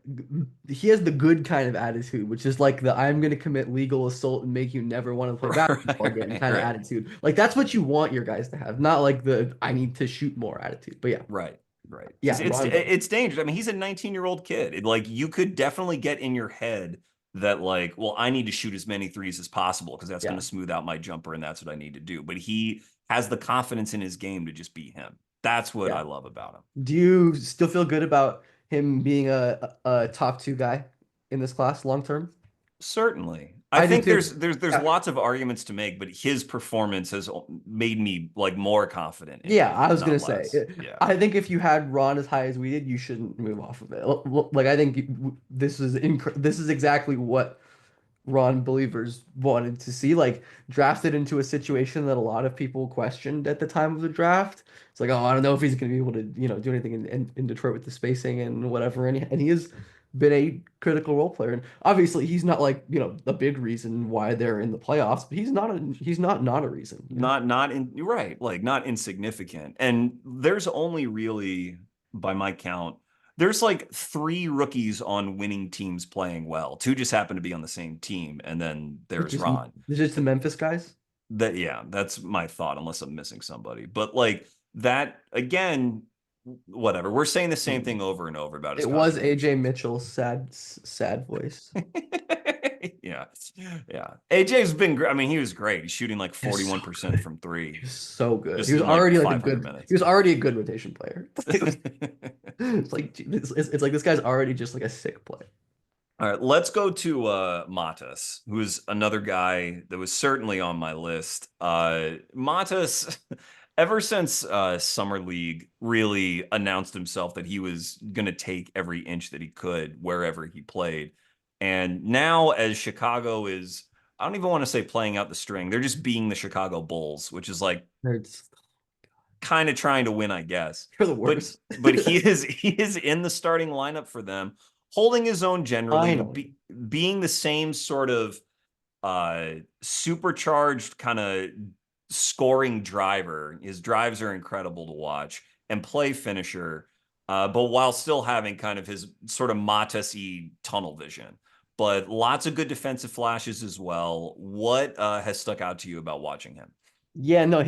Speaker 2: good kind of attitude, which is like the I'm gonna commit legal assault and make you never want to play basketball
Speaker 1: Right,
Speaker 2: again
Speaker 1: right,
Speaker 2: kind of
Speaker 1: right.
Speaker 2: attitude. Like that's what you want your guys to have, not like the I need to shoot more attitude. But yeah,
Speaker 1: Right. Right. Because
Speaker 2: yeah, Ron.
Speaker 1: it's dangerous. I mean, he's a 19-year-old kid. Like you could definitely get in your head that like, well, I need to shoot as many threes as possible because that's going
Speaker 2: Yeah.
Speaker 1: to smooth out my jumper and that's what I need to do. But he has the confidence in his game to just be him. That's what I
Speaker 2: Yeah.
Speaker 1: love about him.
Speaker 2: Do you still feel good about him being a top two guy in this class long term?
Speaker 1: Certainly. I
Speaker 2: I do
Speaker 1: think
Speaker 2: too.
Speaker 1: there's
Speaker 2: Yeah.
Speaker 1: lots of arguments to make, but his performance has made me like more confident in
Speaker 2: Yeah,
Speaker 1: him,
Speaker 2: I was gonna
Speaker 1: not
Speaker 2: say.
Speaker 1: less. Yeah.
Speaker 2: I think if you had Ron as high as we did, you shouldn't move off of it. Like I think this is exactly what Ron believers wanted to see, like drafted into a situation that a lot of people questioned at the time of the draft. It's like, oh, I don't know if he's going to be able to, do anything in Detroit with the spacing and whatever. And he has been a critical role player. And obviously, he's not like, a big reason why they're in the playoffs, but he's not a reason.
Speaker 1: Not in you're right, like not insignificant. And there's only really, by my count, there's like three rookies on winning teams playing well. Two just happen to be on the same team, and then
Speaker 2: It's
Speaker 1: there's
Speaker 2: just
Speaker 1: Ron.
Speaker 2: it's just the Memphis guys.
Speaker 1: That yeah, that's my thought, unless I'm missing somebody. But like that again, whatever. We're saying the same
Speaker 2: Hmm.
Speaker 1: thing over and over about his
Speaker 2: It was AJ
Speaker 1: contributions.
Speaker 2: Mitchell's sad voice.
Speaker 1: Yeah. Yeah. AJ's been great. I mean, he was great. He's shooting like
Speaker 2: He was so
Speaker 1: 41%
Speaker 2: good.
Speaker 1: from
Speaker 2: He
Speaker 1: three
Speaker 2: was so good. He
Speaker 1: just
Speaker 2: was
Speaker 1: in like
Speaker 2: already like a
Speaker 1: 500
Speaker 2: good. He
Speaker 1: minutes.
Speaker 2: was already a good rotation player. It's like it's like this guy's already just like a sick player.
Speaker 1: All right, let's go to Matas, who's another guy that was certainly on my list. Matas, ever since Summer League really announced himself that he was going to take every inch that he could wherever he played. And now, as Chicago is, I don't even want to say playing out the string, they're just being the Chicago Bulls, which is like
Speaker 2: It's
Speaker 1: kind of trying to win, I guess.
Speaker 2: You're the
Speaker 1: But
Speaker 2: worst.
Speaker 1: he is in the starting lineup for them, holding his own generally,
Speaker 2: Finally.
Speaker 1: being the same sort of supercharged kind of scoring driver. His drives are incredible to watch and play finisher, but while still having kind of his sort of Matas-y tunnel vision. But lots of good defensive flashes as well. What has stuck out to you about watching him?
Speaker 2: Yeah, no,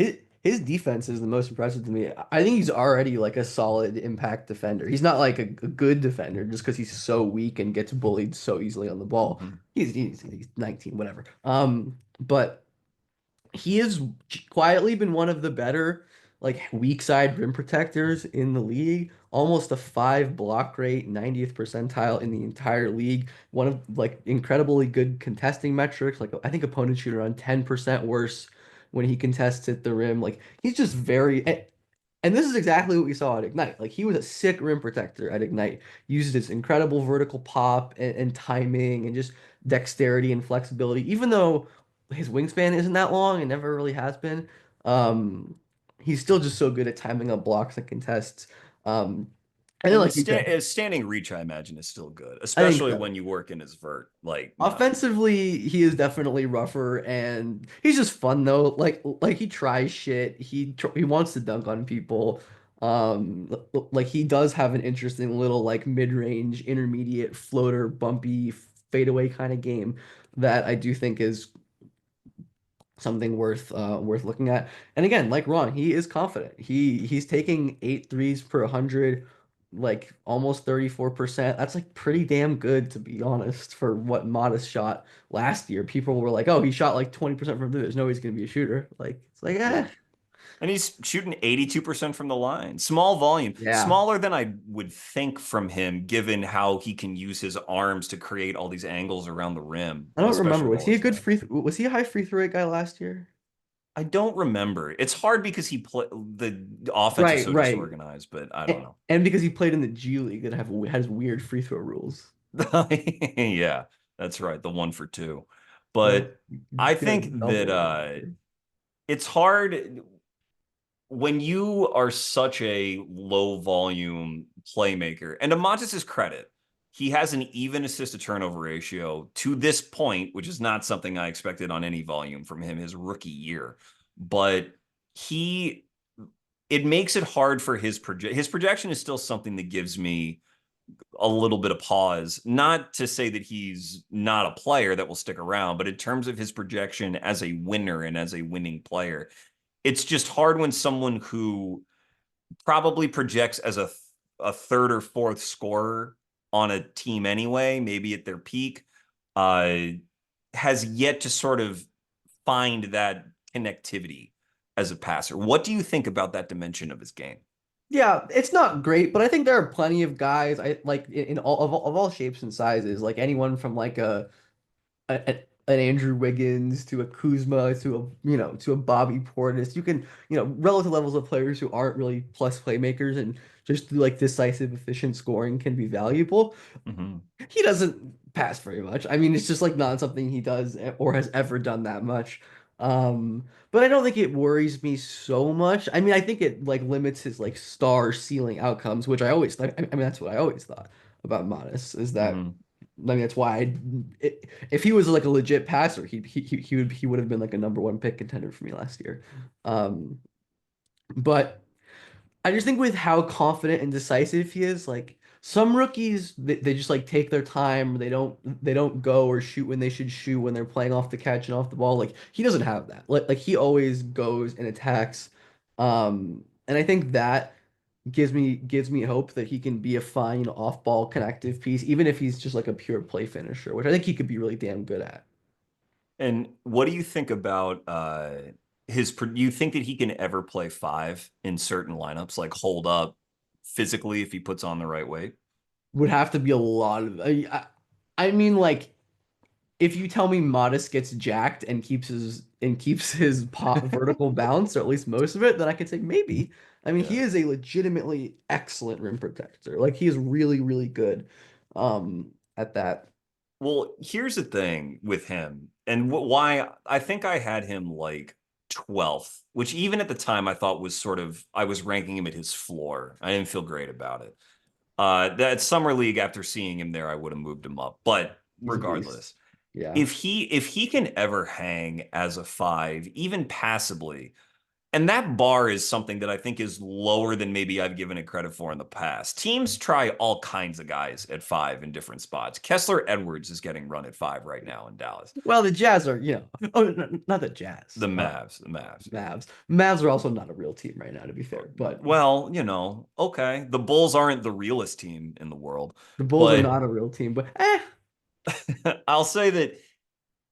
Speaker 2: his defense is the most impressive to me. I think he's already like a solid impact defender. He's not like a good defender just because he's so weak and gets bullied so easily on the ball.
Speaker 1: Mhm.
Speaker 2: He's 19, whatever. But he has quietly been one of the better like weak side rim protectors in the league. Almost a 5 block rate, 90th percentile in the entire league. One of like incredibly good contesting metrics. Like I think opponents shoot around 10% worse when he contests at the rim. Like he's just and this is exactly what we saw at Ignite. Like he was a sick rim protector at Ignite. Used his incredible vertical pop and timing and just dexterity and flexibility. Even though his wingspan isn't that long and never really has been, um, he's still just so good at timing up blocks and contests. Um, and then
Speaker 1: And
Speaker 2: like you said,
Speaker 1: his standing reach, I imagine, is still good,
Speaker 2: I think
Speaker 1: especially
Speaker 2: so.
Speaker 1: when you work in his vert. Like,
Speaker 2: Offensively, he is definitely rougher, and he's just fun though. Like he tries shit. He wants to dunk on people. Like he does have an interesting little like mid-range, intermediate floater, bumpy fadeaway kind of game that I do think is something worth looking at. And again, like Ron, he is confident. He's taking 8 threes per 100, like almost 34%. That's like pretty damn good to be honest for what Modest shot last year. People were like, "Oh, he shot like 20% from three. There's no way he's gonna be a shooter." Like it's like,
Speaker 1: yeah. And he's shooting 82% from the line. Small volume,
Speaker 2: yeah.
Speaker 1: smaller than I would think from him, given how he can use his arms to create all these angles around the rim,
Speaker 2: I don't remember.
Speaker 1: especially with
Speaker 2: Was
Speaker 1: all
Speaker 2: he a
Speaker 1: his
Speaker 2: good
Speaker 1: length.
Speaker 2: was he a high free throw rate guy last year?
Speaker 1: I don't remember. It's hard because the offense is
Speaker 2: Right,
Speaker 1: so
Speaker 2: right.
Speaker 1: disorganized, but I don't
Speaker 2: And,
Speaker 1: know.
Speaker 2: and because he played in the G League that has weird free throw rules.
Speaker 1: Yeah, that's right. The 1 for 2.
Speaker 2: Like
Speaker 1: But
Speaker 2: you
Speaker 1: I
Speaker 2: get a
Speaker 1: think that
Speaker 2: double.
Speaker 1: it's hard when you are such a low volume playmaker. And to Montes' credit, he has an even assist to turnover ratio to this point, which is not something I expected on any volume from him his rookie year. But he it makes it hard for his projection is still something that gives me a little bit of pause. Not to say that he's not a player that will stick around, but in terms of his projection as a winner and as a winning player, it's just hard when someone who probably projects as a third or fourth scorer on a team anyway, maybe at their peak, uh, has yet to sort of find that connectivity as a passer. What do you think about that dimension of his game?
Speaker 2: Yeah, it's not great, but I think there are plenty of guys I like in all shapes and sizes, like anyone from like an Andrew Wiggins to a Kuzma to a Bobby Portis. You can, relative levels of players who aren't really plus playmakers and just like decisive, efficient scoring can be valuable.
Speaker 1: Mm-hmm.
Speaker 2: He doesn't pass very much. I mean, it's just like not something he does or has ever done that much. But I don't think it worries me so much. I mean, I think it like limits his like star ceiling outcomes, which I mean, that's what I always thought about Modest is that
Speaker 1: Mm-hmm.
Speaker 2: I mean, that's why if he was like a legit passer, he would have been like a number one pick contender for me last year. Um, but I just think with how confident and decisive he is, like some rookies, they just like take their time. They don't go or shoot when they should shoot when they're playing off the catch and off the ball. Like he doesn't have that. Like he always goes and attacks. And I think that gives me hope that he can be a fine off-ball connective piece, even if he's just like a pure play finisher, which I think he could be really damn good at.
Speaker 1: And what do you think about you think that he can ever play five in certain lineups, like hold up physically if he puts on the right weight?
Speaker 2: Would have to be a lot of. I mean, like if you tell me Modest gets jacked and keeps his pop vertical bounce, or at least most of it, then I could say maybe. I mean, he
Speaker 1: Yeah.
Speaker 2: is a legitimately excellent rim protector. Like he is really, really good at that.
Speaker 1: Well, here's the thing with him, and why I think I had him like 12th, which even at the time I thought was sort of I was ranking him at his floor. I didn't feel great about it. That summer league, after seeing him there, I would have moved him up. But
Speaker 2: He's a beast.
Speaker 1: regardless,
Speaker 2: Yeah.
Speaker 1: if he can ever hang as a five, even passably, and that bar is something that I think is lower than maybe I've given it credit for in the past. Teams try all kinds of guys at five in different spots. Kessler Edwards is getting run at five right now in Dallas.
Speaker 2: Well, the Jazz are, oh, not the
Speaker 1: The
Speaker 2: Jazz.
Speaker 1: Mavs, the Mavs, yeah.
Speaker 2: Mavs. Mavs are also not a real team right now, to be fair. But
Speaker 1: Well, okay. The Bulls aren't the realest team in the world,
Speaker 2: the Bulls are
Speaker 1: but
Speaker 2: not a real team. But
Speaker 1: I'll say that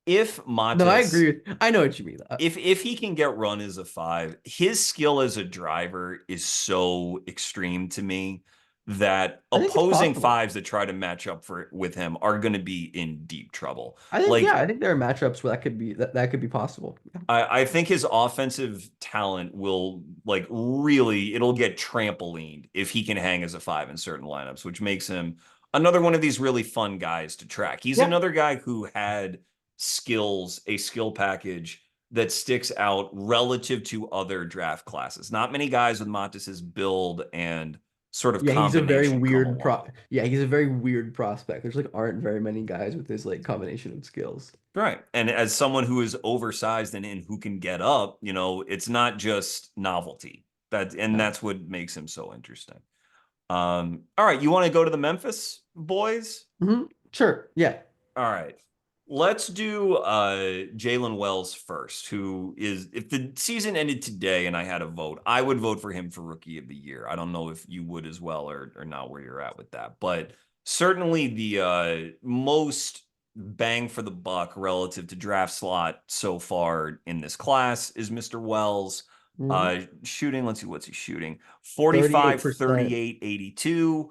Speaker 1: if
Speaker 2: no, I
Speaker 1: Matas
Speaker 2: agree I know what you mean.
Speaker 1: if he can get run as a five, his skill as a driver is so extreme to me that
Speaker 2: I think it's
Speaker 1: opposing
Speaker 2: possible.
Speaker 1: fives that try to match up with him are going to be in deep trouble.
Speaker 2: I think yeah,
Speaker 1: Like
Speaker 2: I think there are matchups where that could be possible. Yeah.
Speaker 1: I think his offensive talent will like really it'll get trampolined if he can hang as a five in certain lineups, which makes him another one of these really fun guys to track. He's
Speaker 2: Yeah.
Speaker 1: another guy who had a skill package that sticks out relative to other draft classes. Not many guys with Montes' build and sort of
Speaker 2: Yeah, he's a very
Speaker 1: combination come
Speaker 2: weird pro
Speaker 1: along.
Speaker 2: yeah, he's a very weird prospect. There's like aren't very many guys with this like combination of skills.
Speaker 1: Right. And as someone who is oversized and who can get up, it's not just novelty.
Speaker 2: No.
Speaker 1: That's what makes him so interesting. All right, you want to go to the Memphis boys?
Speaker 2: Sure. Yeah.
Speaker 1: All right. Let's do Jaylen Wells first, who is if the season ended today and I had a vote, I would vote for him for rookie of the year. I don't know if you would as well or not where you're at with that, but certainly the most bang for the buck relative to draft slot so far in this class is Mr. Wells.
Speaker 2: Mhm.
Speaker 1: Shooting, let's see what's he shooting. 45,
Speaker 2: 38%.
Speaker 1: 38, 82.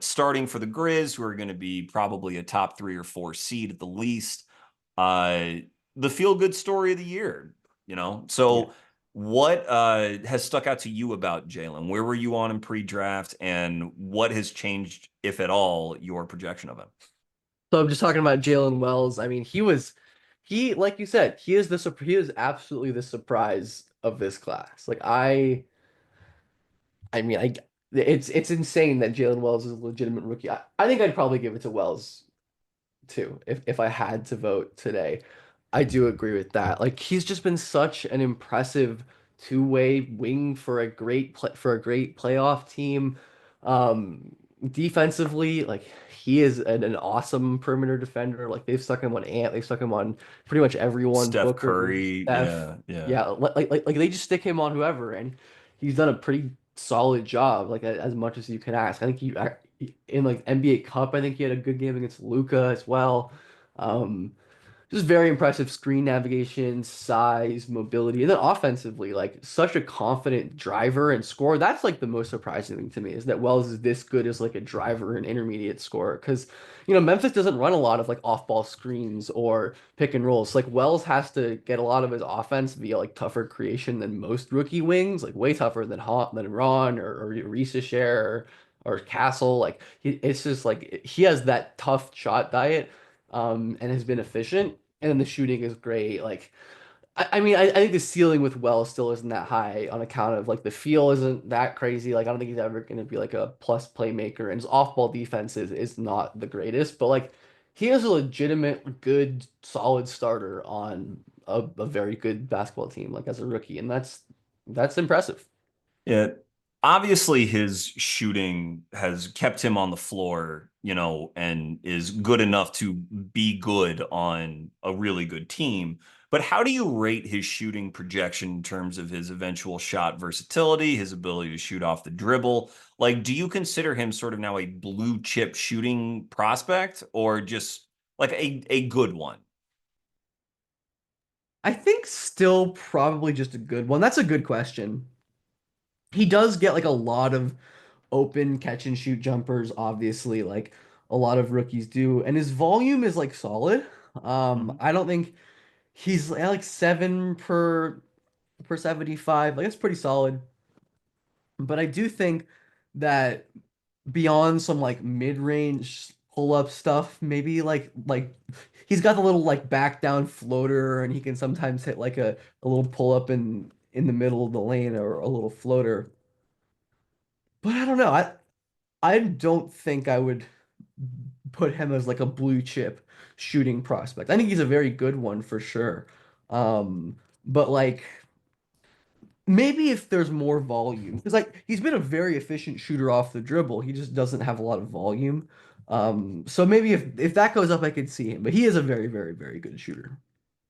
Speaker 1: Starting for the Grizz, who are going to be probably a top 3 or 4 seed at the least. Uh, the feel good story of the year,
Speaker 2: Yeah.
Speaker 1: So, what has stuck out to you about Jaylen? Where were you on in pre-draft, and what has changed, if at all, your projection of him?
Speaker 2: So I'm just talking about Jaylen Wells. I mean, like you said, he is absolutely the surprise of this class. Like I mean, it's insane that Jaylen Wells is a legitimate rookie. I think I'd probably give it to Wells too, if I had to vote today. I do agree with that. Like he's just been such an impressive two-way wing for a great playoff team. Defensively, like he is an awesome perimeter defender. Like they've stuck him on pretty much everyone.
Speaker 1: Steph
Speaker 2: Booker,
Speaker 1: Curry,
Speaker 2: Steph,
Speaker 1: yeah, yeah.
Speaker 2: yeah, like they just stick him on whoever, and he's done a pretty solid job. Like as much as you can ask. I think in like NBA Cup, I think he had a good game against Luca as well. Um, just very impressive screen navigation, size, mobility, and then offensively, like such a confident driver and scorer. That's like the most surprising thing to me is that Wells is this good as like a driver and intermediate scorer. Because Memphis doesn't run a lot of like off-ball screens or pick and rolls. Like Wells has to get a lot of his offense via like tougher creation than most rookie wings, like way tougher than Ron or Risacher or Castle. Like it's just like he has that tough shot diet and has been efficient. And then the shooting is great. Like, I mean, I think the ceiling with Wells still isn't that high on account of like the feel isn't that crazy. Like, I don't think he's ever going to be like a plus playmaker, and his off-ball defense is not the greatest. But like, he is a legitimate, good, solid starter on a very good basketball team, like as a rookie, and that's impressive.
Speaker 1: Yeah. obviously his shooting has kept him on the floor, and is good enough to be good on a really good team. But how do you rate his shooting projection in terms of his eventual shot versatility, his ability to shoot off the dribble? Like, do you consider him sort of now a blue chip shooting prospect or just like a good one?
Speaker 2: I think still probably just a good one. That's a good question. He does get like a lot of open catch and shoot jumpers, obviously, like a lot of rookies do, and his volume is like solid.
Speaker 1: Mhm.
Speaker 2: I don't think he's at like 7 per 75. Like that's pretty solid. But I do think that beyond some like mid-range pull-up stuff, maybe like he's got the little like back down floater and he can sometimes hit like a little pull-up in the middle of the lane or a little floater. But I don't know. I don't think I would put him as like a blue chip shooting prospect. I think he's a very good one for sure. But like maybe if there's more volume, because like he's been a very efficient shooter off the dribble, he just doesn't have a lot of volume. So maybe if that goes up, I could see him. But he is a very, very, very good shooter.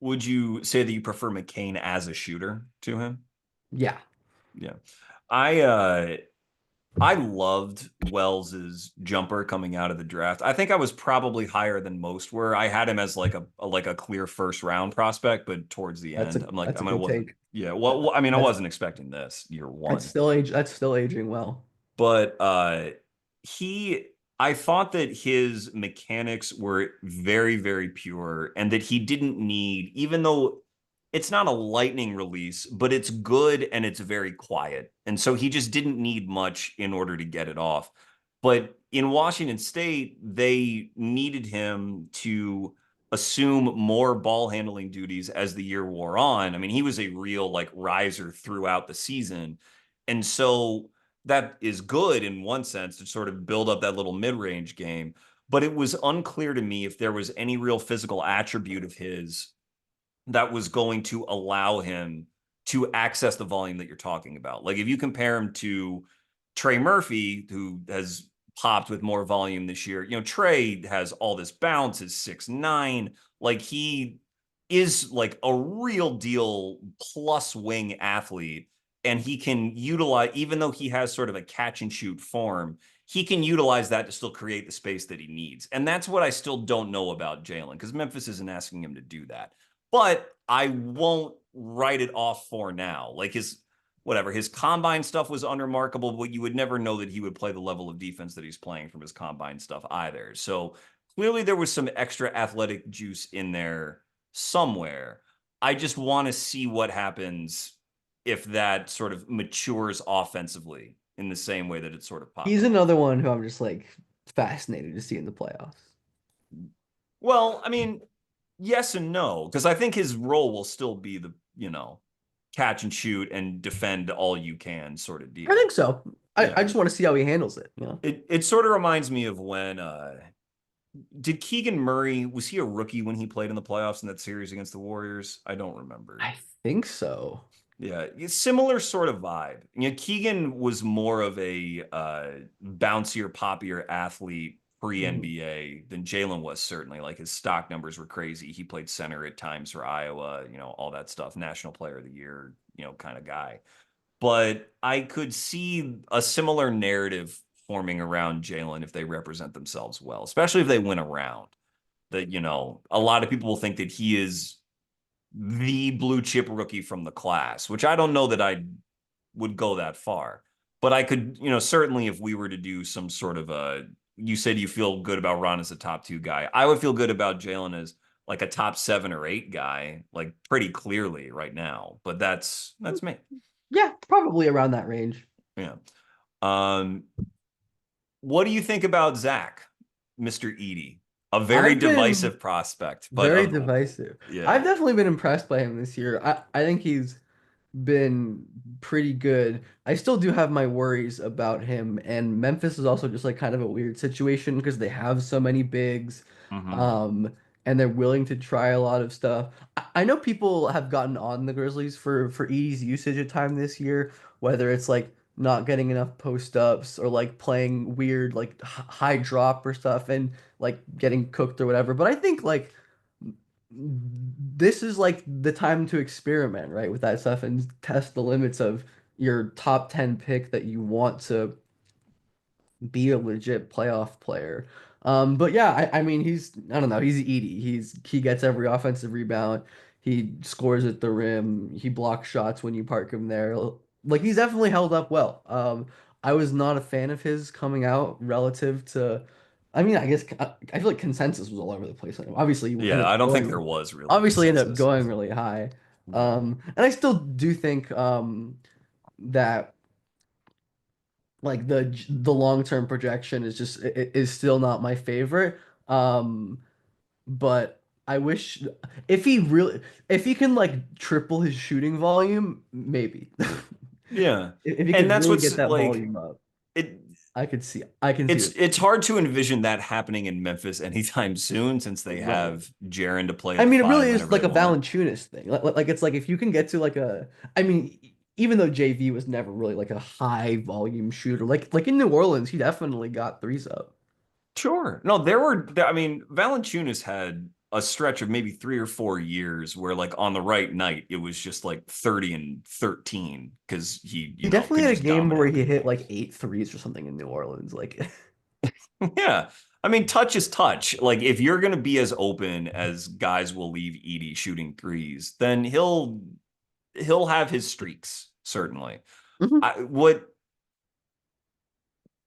Speaker 1: Would you say that you prefer McCain as a shooter to him?
Speaker 2: Yeah,
Speaker 1: Yeah. I loved Wells's jumper coming out of the draft. I think I was probably higher than most were. I had him as like a clear first round prospect, but towards the end, I'm like,
Speaker 2: that's
Speaker 1: I
Speaker 2: a
Speaker 1: mean, I
Speaker 2: good
Speaker 1: wasn't.
Speaker 2: take.
Speaker 1: Yeah,
Speaker 2: That,
Speaker 1: I mean, I
Speaker 2: that's
Speaker 1: wasn't expecting this year
Speaker 2: that's
Speaker 1: one.
Speaker 2: still age that's still aging well.
Speaker 1: But he I thought that his mechanics were very, very pure and that he didn't need, even though it's not a lightning release, but it's good and it's very quiet. And so he just didn't need much in order to get it off. But in Washington State, they needed him to assume more ball handling duties as the year wore on. I mean, he was a real like riser throughout the season. And so that is good in one sense to sort of build up that little mid-range game. But it was unclear to me if there was any real physical attribute of his that was going to allow him to access the volume that you're talking about. Like if you compare him to Trey Murphy, who has popped with more volume this year, Trey has all this bounce, is 6'9". Like he is like a real deal plus wing athlete. And he can utilize, even though he has sort of a catch and shoot form, he can utilize that to still create the space that he needs. And that's what I still don't know about Jaylen, because Memphis isn't asking him to do that. But I won't write it off for now. Like his combine stuff was unremarkable, but you would never know that he would play the level of defense that he's playing from his combine stuff either. So clearly there was some extra athletic juice in there somewhere. I just want to see what happens if that sort of matures offensively in the same way that it sort of popped
Speaker 2: He's
Speaker 1: up.
Speaker 2: another one who I'm just like fascinated to see in the playoffs.
Speaker 1: Well, I mean, yes and no, because I think his role will still be the, catch and shoot and defend all you can sort of
Speaker 2: I think
Speaker 1: deal.
Speaker 2: so. I
Speaker 1: Yeah.
Speaker 2: just want to see how he handles it, you know.
Speaker 1: It sort of reminds me of when did Keegan Murray, was he a rookie when he played in the playoffs in that series against the Warriors? I don't remember.
Speaker 2: I think so.
Speaker 1: Yeah, similar sort of vibe. Keegan was more of a bouncier, poppier athlete
Speaker 2: Mhm.
Speaker 1: pre-NBA than Jaylen was, certainly. Like his stock numbers were crazy. He played center at times for Iowa, all that stuff. National Player of the Year, kind of guy. But I could see a similar narrative forming around Jaylen if they represent themselves well, especially if they win around. That, a lot of people will think that he is the blue chip rookie from the class, which I don't know that I would go that far. But I could, certainly if we were to do some sort of you said you feel good about Ron as a top two guy. I would feel good about Jaylen as like a top 7 or 8 guy, like pretty clearly right now. But that's me.
Speaker 2: Yeah, probably around that range.
Speaker 1: Yeah. Um, what do you think about Zach, Mr. Edey? A very
Speaker 2: I've been
Speaker 1: divisive prospect, but
Speaker 2: very divisive. I've
Speaker 1: yeah.
Speaker 2: definitely been impressed by him this year. I think he's been pretty good. I still do have my worries about him, and Memphis is also just like kind of a weird situation because they have so many bigs,
Speaker 1: Hmm.
Speaker 2: um, and they're willing to try a lot of stuff. I know people have gotten on the Grizzlies for Edey's usage of time this year, whether it's like not getting enough post ups or like playing weird like high drop or stuff and like getting cooked or whatever. But I think like this is like the time to experiment, right, with that stuff and test the limits of your top 10 pick that you want to be a legit playoff player. But yeah, I mean I don't know, he's Edey. He gets every offensive rebound. He scores at the rim. He blocks shots when you park him there. Like he's definitely held up well. I was not a fan of his coming out relative to I mean, I guess I feel like consensus was all over the place on him.
Speaker 1: Yeah, I don't think there was really
Speaker 2: Obviously ended up
Speaker 1: consensus.
Speaker 2: going really high.
Speaker 1: Yeah.
Speaker 2: And I still do think that like the long-term projection is just is still not my favorite. But I wish if he really if he can like triple his shooting volume, maybe.
Speaker 1: Yeah.
Speaker 2: If he
Speaker 1: And
Speaker 2: could
Speaker 1: that's
Speaker 2: really
Speaker 1: what's
Speaker 2: get that
Speaker 1: like
Speaker 2: volume up,
Speaker 1: it
Speaker 2: I can see it.
Speaker 1: it's hard to envision that happening in Memphis anytime soon since they
Speaker 2: Right.
Speaker 1: have Jaren to play
Speaker 2: I
Speaker 1: at the
Speaker 2: mean, it really
Speaker 1: five
Speaker 2: is
Speaker 1: whenever
Speaker 2: like
Speaker 1: they
Speaker 2: a
Speaker 1: want.
Speaker 2: Valanciunas thing. Like it's like if you can get to like I mean, even though JV was never really like a high volume shooter, like in New Orleans, he definitely got threes up.
Speaker 1: Sure. No, I mean, Valanciunas had a stretch of maybe 3 or 4 years where, like, on the right night, it was just like 30 and 13 because he,
Speaker 2: He definitely
Speaker 1: could
Speaker 2: had a
Speaker 1: just
Speaker 2: game where
Speaker 1: dominate
Speaker 2: he hit
Speaker 1: people.
Speaker 2: like 8 threes or something in New Orleans. Like,
Speaker 1: Yeah. I mean, touch is touch. Like, if you're going to be as open as guys will leave Edey shooting threes, then he'll have his streaks, certainly.
Speaker 2: mhm.
Speaker 1: What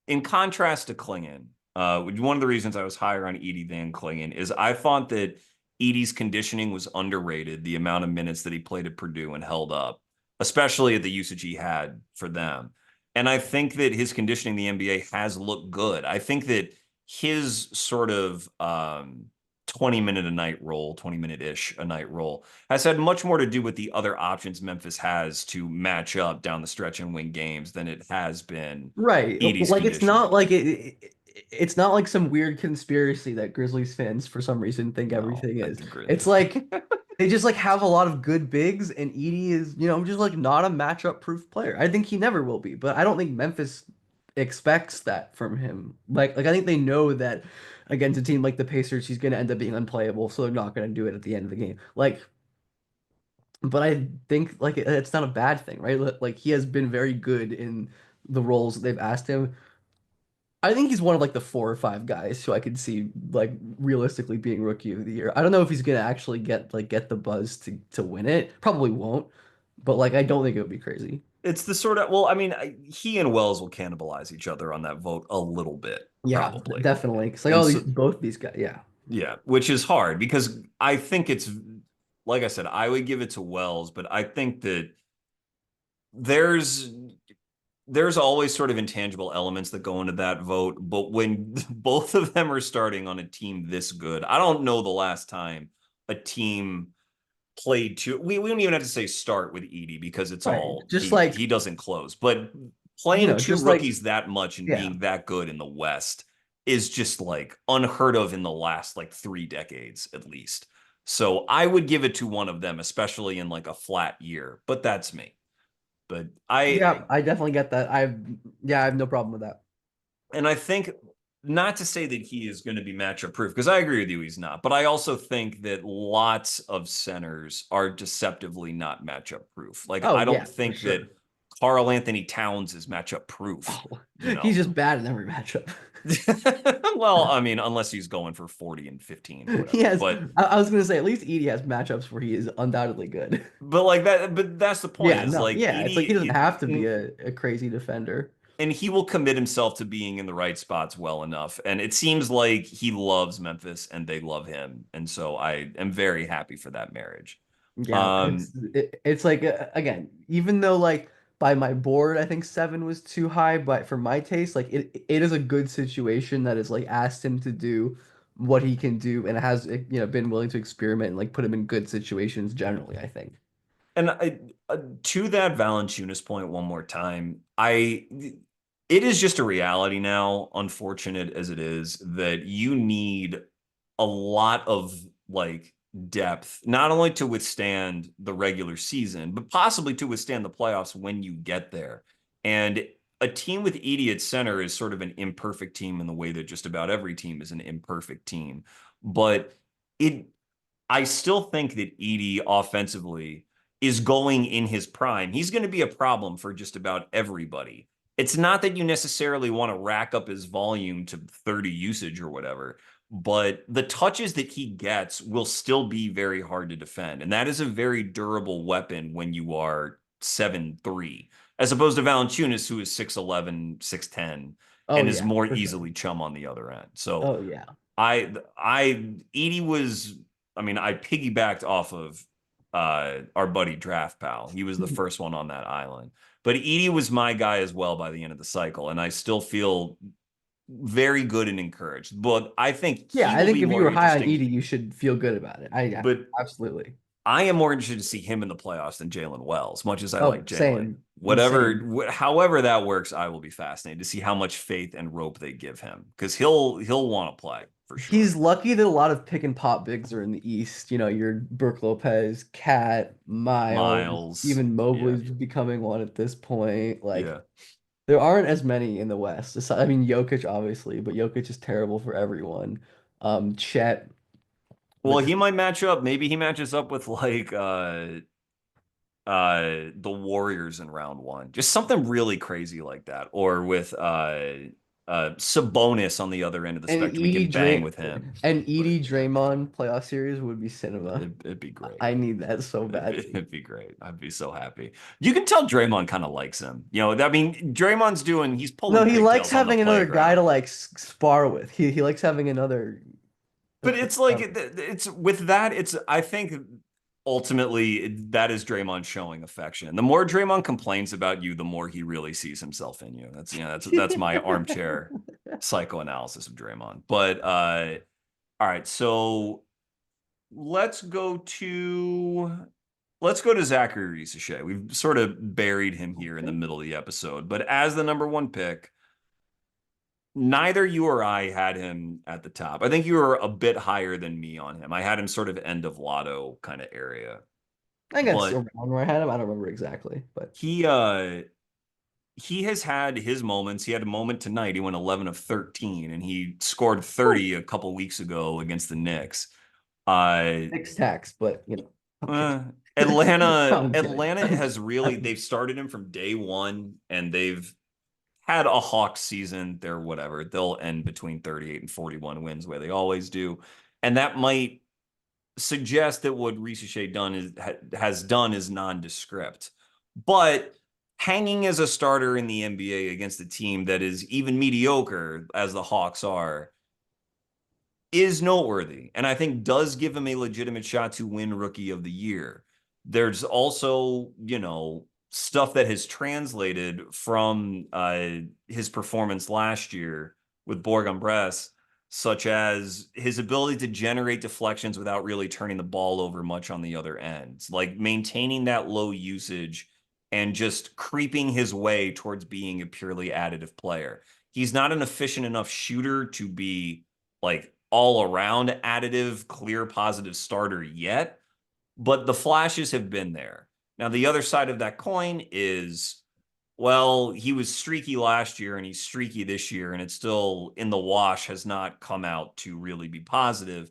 Speaker 1: in contrast to Clingan, one of the reasons I was higher on Edey than Clingan is I thought that Edey's conditioning was underrated, the amount of minutes that he played at Purdue and held up, especially at the usage he had for them. And I think that his conditioning in the NBA has looked good. I think that his sort of 20-minute a night role, 20-minute ish a night role, has had much more to do with the other options Memphis has to match up down the stretch and win games than it has been
Speaker 2: Right.
Speaker 1: Edey's
Speaker 2: Like it's not
Speaker 1: conditioning.
Speaker 2: like it's not like some weird conspiracy that Grizzlies fans for some reason think
Speaker 1: No,
Speaker 2: everything
Speaker 1: like
Speaker 2: is.
Speaker 1: the grid.
Speaker 2: It's like they just like have a lot of good bigs and Edey is, just like not a matchup proof player. I think he never will be, but I don't think Memphis expects that from him. Like I think they know that against a team like the Pacers, he's gonna end up being unplayable, so they're not gonna do it at the end of the game. But I think like it's not a bad thing, right? Like he has been very good in the roles that they've asked him. I think he's one of like the 4 or 5 guys who I could see like realistically being rookie of the year. I don't know if he's gonna actually get the buzz to win it. Probably won't, but like I don't think it would be crazy.
Speaker 1: It's the sort of, well, I mean, he and Wells will cannibalize each other on that vote a little bit,
Speaker 2: Yeah,
Speaker 1: probably.
Speaker 2: definitely. It's like
Speaker 1: And
Speaker 2: oh these
Speaker 1: so,
Speaker 2: both these guys. Yeah.
Speaker 1: yeah, which is hard because I think it's, like I said, I would give it to Wells, but I think that there's there's always sort of intangible elements that go into that vote. But when both of them are starting on a team this good, I don't know the last time a team played two. We don't even have to say start with Edey because it's
Speaker 2: Right.
Speaker 1: all
Speaker 2: Just
Speaker 1: he doesn't close. But playing two
Speaker 2: just like
Speaker 1: rookies that much and
Speaker 2: yeah.
Speaker 1: being that good in the West is just like unheard of in the last like 3 decades at least. So I would give it to one of them, especially in like a flat year. But that's me. But
Speaker 2: Yeah, I definitely get that. I have no problem with that.
Speaker 1: I think not to say that he is going to be matchup proof because I agree with you, he's not. But I also think that lots of centers are deceptively not matchup proof. Like
Speaker 2: Oh
Speaker 1: I
Speaker 2: yeah,
Speaker 1: don't
Speaker 2: for
Speaker 1: think that
Speaker 2: sure.
Speaker 1: Carl Anthony Towns is matchup proof.
Speaker 2: Oh,
Speaker 1: You
Speaker 2: he's
Speaker 1: know.
Speaker 2: just bad in every matchup.
Speaker 1: Well, I mean, unless he's going for 40 and 15 or
Speaker 2: He
Speaker 1: whatever.
Speaker 2: has.
Speaker 1: But
Speaker 2: I was gonna say at least Edey has matchups where he is undoubtedly good.
Speaker 1: like that. But that's the point.
Speaker 2: Yeah,
Speaker 1: Is
Speaker 2: no,
Speaker 1: like
Speaker 2: yeah. It's like he doesn't have to be
Speaker 1: Edie.
Speaker 2: a crazy defender.
Speaker 1: And he will commit himself to being in the right spots well enough. And it seems like he loves Memphis and they love him. And so I am very happy for that marriage.
Speaker 2: Yeah,
Speaker 1: Um,
Speaker 2: it's like again, even though like by my board, I think 7 was too high, but for my taste, like it is a good situation that has like asked him to do what he can do and has been willing to experiment and like put him in good situations generally, I think.
Speaker 1: and to that Valanciunas point one more time, it is just a reality now, unfortunate as it is, that you need a lot of like depth, not only to withstand the regular season, but possibly to withstand the playoffs when you get there. And a team with Edey at center is sort of an imperfect team in the way that just about every team is an imperfect team. But it I still think that Edey offensively is going in his prime. He's going to be a problem for just about everybody. It's not that you necessarily want to rack up his volume to 30 usage or whatever, but the touches that he gets will still be very hard to defend. And that is a very durable weapon when you are 7'3", as opposed to Valanciunas, who is 6'11", 6'10",
Speaker 2: Oh
Speaker 1: and is
Speaker 2: yeah,
Speaker 1: more
Speaker 2: for sure.
Speaker 1: easily chum on the other end. So
Speaker 2: Oh yeah.
Speaker 1: Edey was, I mean, I piggybacked off of our buddy Draft Pal. He was the first one on that island. But Edey was my guy as well by the end of the cycle, and I still feel very good and encouraged. But I think
Speaker 2: Yeah,
Speaker 1: he
Speaker 2: I
Speaker 1: will
Speaker 2: think
Speaker 1: be
Speaker 2: if you
Speaker 1: more
Speaker 2: were high on
Speaker 1: interesting.
Speaker 2: Edey, you should feel good about it. I
Speaker 1: But
Speaker 2: absolutely.
Speaker 1: I am more interested to see him in the playoffs than Jaylen Wells, much as I
Speaker 2: Oh,
Speaker 1: like Jaylen.
Speaker 2: same,
Speaker 1: Whatever,
Speaker 2: same.
Speaker 1: however that works, I will be fascinated to see how much faith and rope they give him because he'll want to play for
Speaker 2: He's
Speaker 1: sure.
Speaker 2: lucky that a lot of pick and pop bigs are in the East. You know, your Brooke Lopez, Cat, Miles,
Speaker 1: Miles,
Speaker 2: even
Speaker 1: yeah,
Speaker 2: Mobley's becoming one at this point. Like
Speaker 1: yeah.
Speaker 2: there aren't as many in the West. I mean, Jokic obviously, but Jokic is terrible for everyone. Chet,
Speaker 1: Well,
Speaker 2: which
Speaker 1: he might match up. Maybe he matches up with like the Warriors in round one. Just something really crazy like that. Or with Sabonis on the other end of the
Speaker 2: and
Speaker 1: spectrum. He can
Speaker 2: Edie
Speaker 1: bang
Speaker 2: Dray
Speaker 1: with him.
Speaker 2: and
Speaker 1: But
Speaker 2: Edie Draymond playoff series would be cinema.
Speaker 1: it'd be great.
Speaker 2: I need that so badly.
Speaker 1: It'd be great. I'd be so happy. You can tell Draymond kind of likes him. You know, I mean, he's
Speaker 2: No,
Speaker 1: pulling
Speaker 2: he likes
Speaker 1: pigtails on the
Speaker 2: having another guy to
Speaker 1: playground.
Speaker 2: like spar with. He likes having another.
Speaker 1: But it's like it's with that. It's I think ultimately that is Draymond showing affection. The more Draymond complains about you, the more he really sees himself in you. That's my armchair psychoanalysis of Draymond. But all right, so let's go to Zaccharie Risacher. We've sort of buried him here in the
Speaker 2: Okay.
Speaker 1: middle of the episode, but as the number one pick, neither you or I had him at the top. I think you were a bit higher than me on him. I had him sort of end of lotto kind of area.
Speaker 2: I guess
Speaker 1: But
Speaker 2: around where I had him. I don't remember exactly, but
Speaker 1: he he has had his moments. He had a moment tonight. He went 11 of 13 and he scored
Speaker 2: Whew.
Speaker 1: 30 a couple weeks ago against the Knicks. Uh
Speaker 2: Mixed tax, but you know, I'm kidding.
Speaker 1: uh, Atlanta
Speaker 2: I'm kidding.
Speaker 1: Atlanta has really they've started him from day one and they've had a Hawks season. They're whatever. They'll end between 38 and 41 wins, where they always do. And that might suggest that what Risacher has done is nondescript. But hanging as a starter in the NBA against a team that is even mediocre, as the Hawks are, is noteworthy. And I think does give him a legitimate shot to win Rookie of the Year. There's also, stuff that has translated from his performance last year with Bourg-en-Bresse, such as his ability to generate deflections without really turning the ball over much on the other end, like maintaining that low usage and just creeping his way towards being a purely additive player. He's not an efficient enough shooter to be like all around additive, clear, positive starter yet, but the flashes have been there. Now, the other side of that coin is, well, he was streaky last year and he's streaky this year, and it's still in the wash, has not come out to really be positive.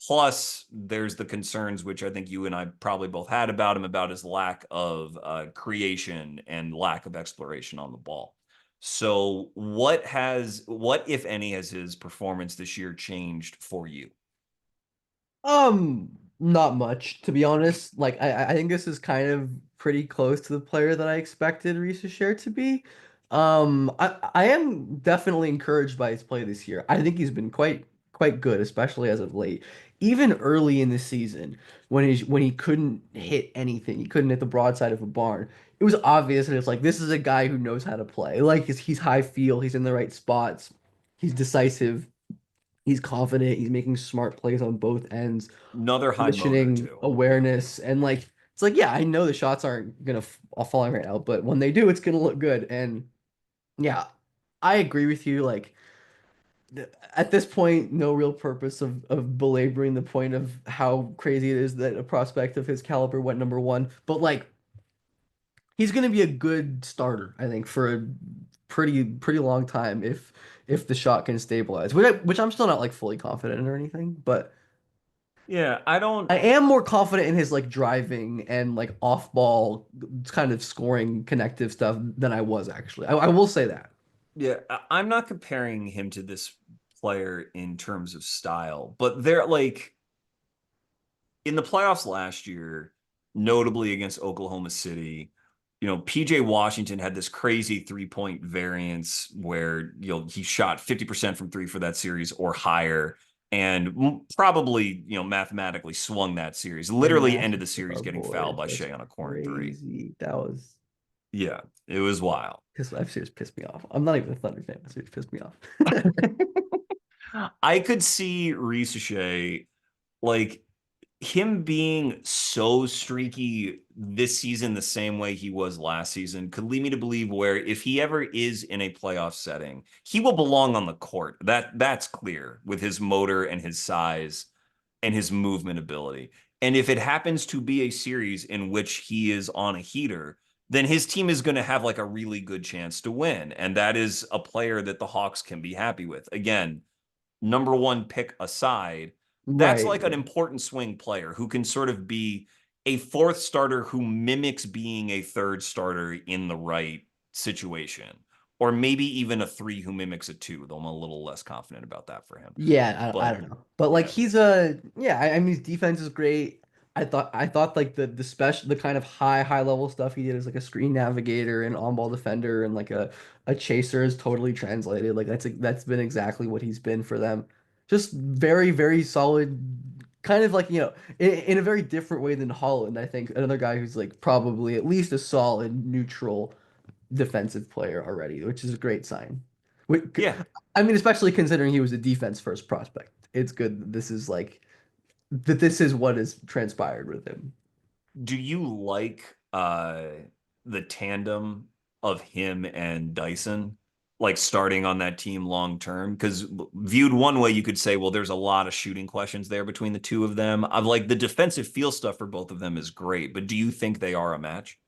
Speaker 1: Plus, there's the concerns, which I think you and I probably both had about him, about his lack of creation and lack of exploration on the ball. So, what, if any, has his performance this year changed for you?
Speaker 2: Not much to be honest. Like I think this is kind of pretty close to the player that I expected Risa Share to be. I am definitely encouraged by his play this year. I think he's been quite good, especially as of late. Even early in the season, when he couldn't hit anything, he couldn't hit the broadside of a barn. It was obvious that it's like this is a guy who knows how to play. Like he's high feel, he's in the right spots, he's decisive. He's confident. He's making smart plays on both ends,
Speaker 1: Another high motor,
Speaker 2: positioning,
Speaker 1: too.
Speaker 2: awareness, and like it's like yeah, I know the shots aren't gonna all falling right now, but when they do, it's gonna look good. And yeah, I agree with you. Like at this point, no real purpose of belaboring the point of how crazy it is that a prospect of his caliber went number one. But like he's going to be a good starter, I think, for a pretty long time if the shot can stabilize, which I'm still not like fully confident in or anything, but
Speaker 1: Yeah, I don't.
Speaker 2: I am more confident in his like driving and like off ball kind of scoring connective stuff than I was actually. I will say that.
Speaker 1: Yeah, I'm not comparing him to this player in terms of style, but they're like in the playoffs last year, notably against Oklahoma City, PJ Washington had this crazy 3-point variance where, he shot 50% from three for that series or higher and probably, mathematically swung that series.
Speaker 2: And
Speaker 1: Literally ended
Speaker 2: matches
Speaker 1: the
Speaker 2: with
Speaker 1: series
Speaker 2: our
Speaker 1: getting fouled
Speaker 2: boys.
Speaker 1: by
Speaker 2: That's
Speaker 1: Shea on a corner three.
Speaker 2: crazy. That was
Speaker 1: Yeah, it was wild.
Speaker 2: that series pissed me off. I'm not even a Thunder fan. That series pissed me off.
Speaker 1: I could see Risacher like him being so streaky this season the same way he was last season could lead me to believe where if he ever is in a playoff setting, he will belong on the court. That's clear with his motor and his size and his movement ability. And if it happens to be a series in which he is on a heater, then his team is going to have like a really good chance to win. And that is a player that the Hawks can be happy with. Again, number one pick aside, that's
Speaker 2: Right.
Speaker 1: like an important swing player who can sort of be a fourth starter who mimics being a third starter in the right situation. Or maybe even a three who mimics a two, though I'm a little less confident about that for him.
Speaker 2: Yeah, I
Speaker 1: But
Speaker 2: don't know. But like
Speaker 1: yeah,
Speaker 2: he's a yeah, I mean his defense is great. I thought like the kind of high level stuff he did as like a screen navigator and on ball defender and like a chaser is totally translated. Like that's been exactly what he's been for them. Just very solid, kind of like in a very different way than Holland. I think another guy who's like probably at least a solid neutral defensive player already, which is a great sign.
Speaker 1: yeah.
Speaker 2: I mean, especially considering he was a defense first prospect. It's good that this is what has transpired with him.
Speaker 1: Do you like the tandem of him and Dyson, like starting on that team long term? Because viewed one way, you could say, well, there's a lot of shooting questions there between the two of them. I've like the defensive feel stuff for both of them is great, but do you think they are a match?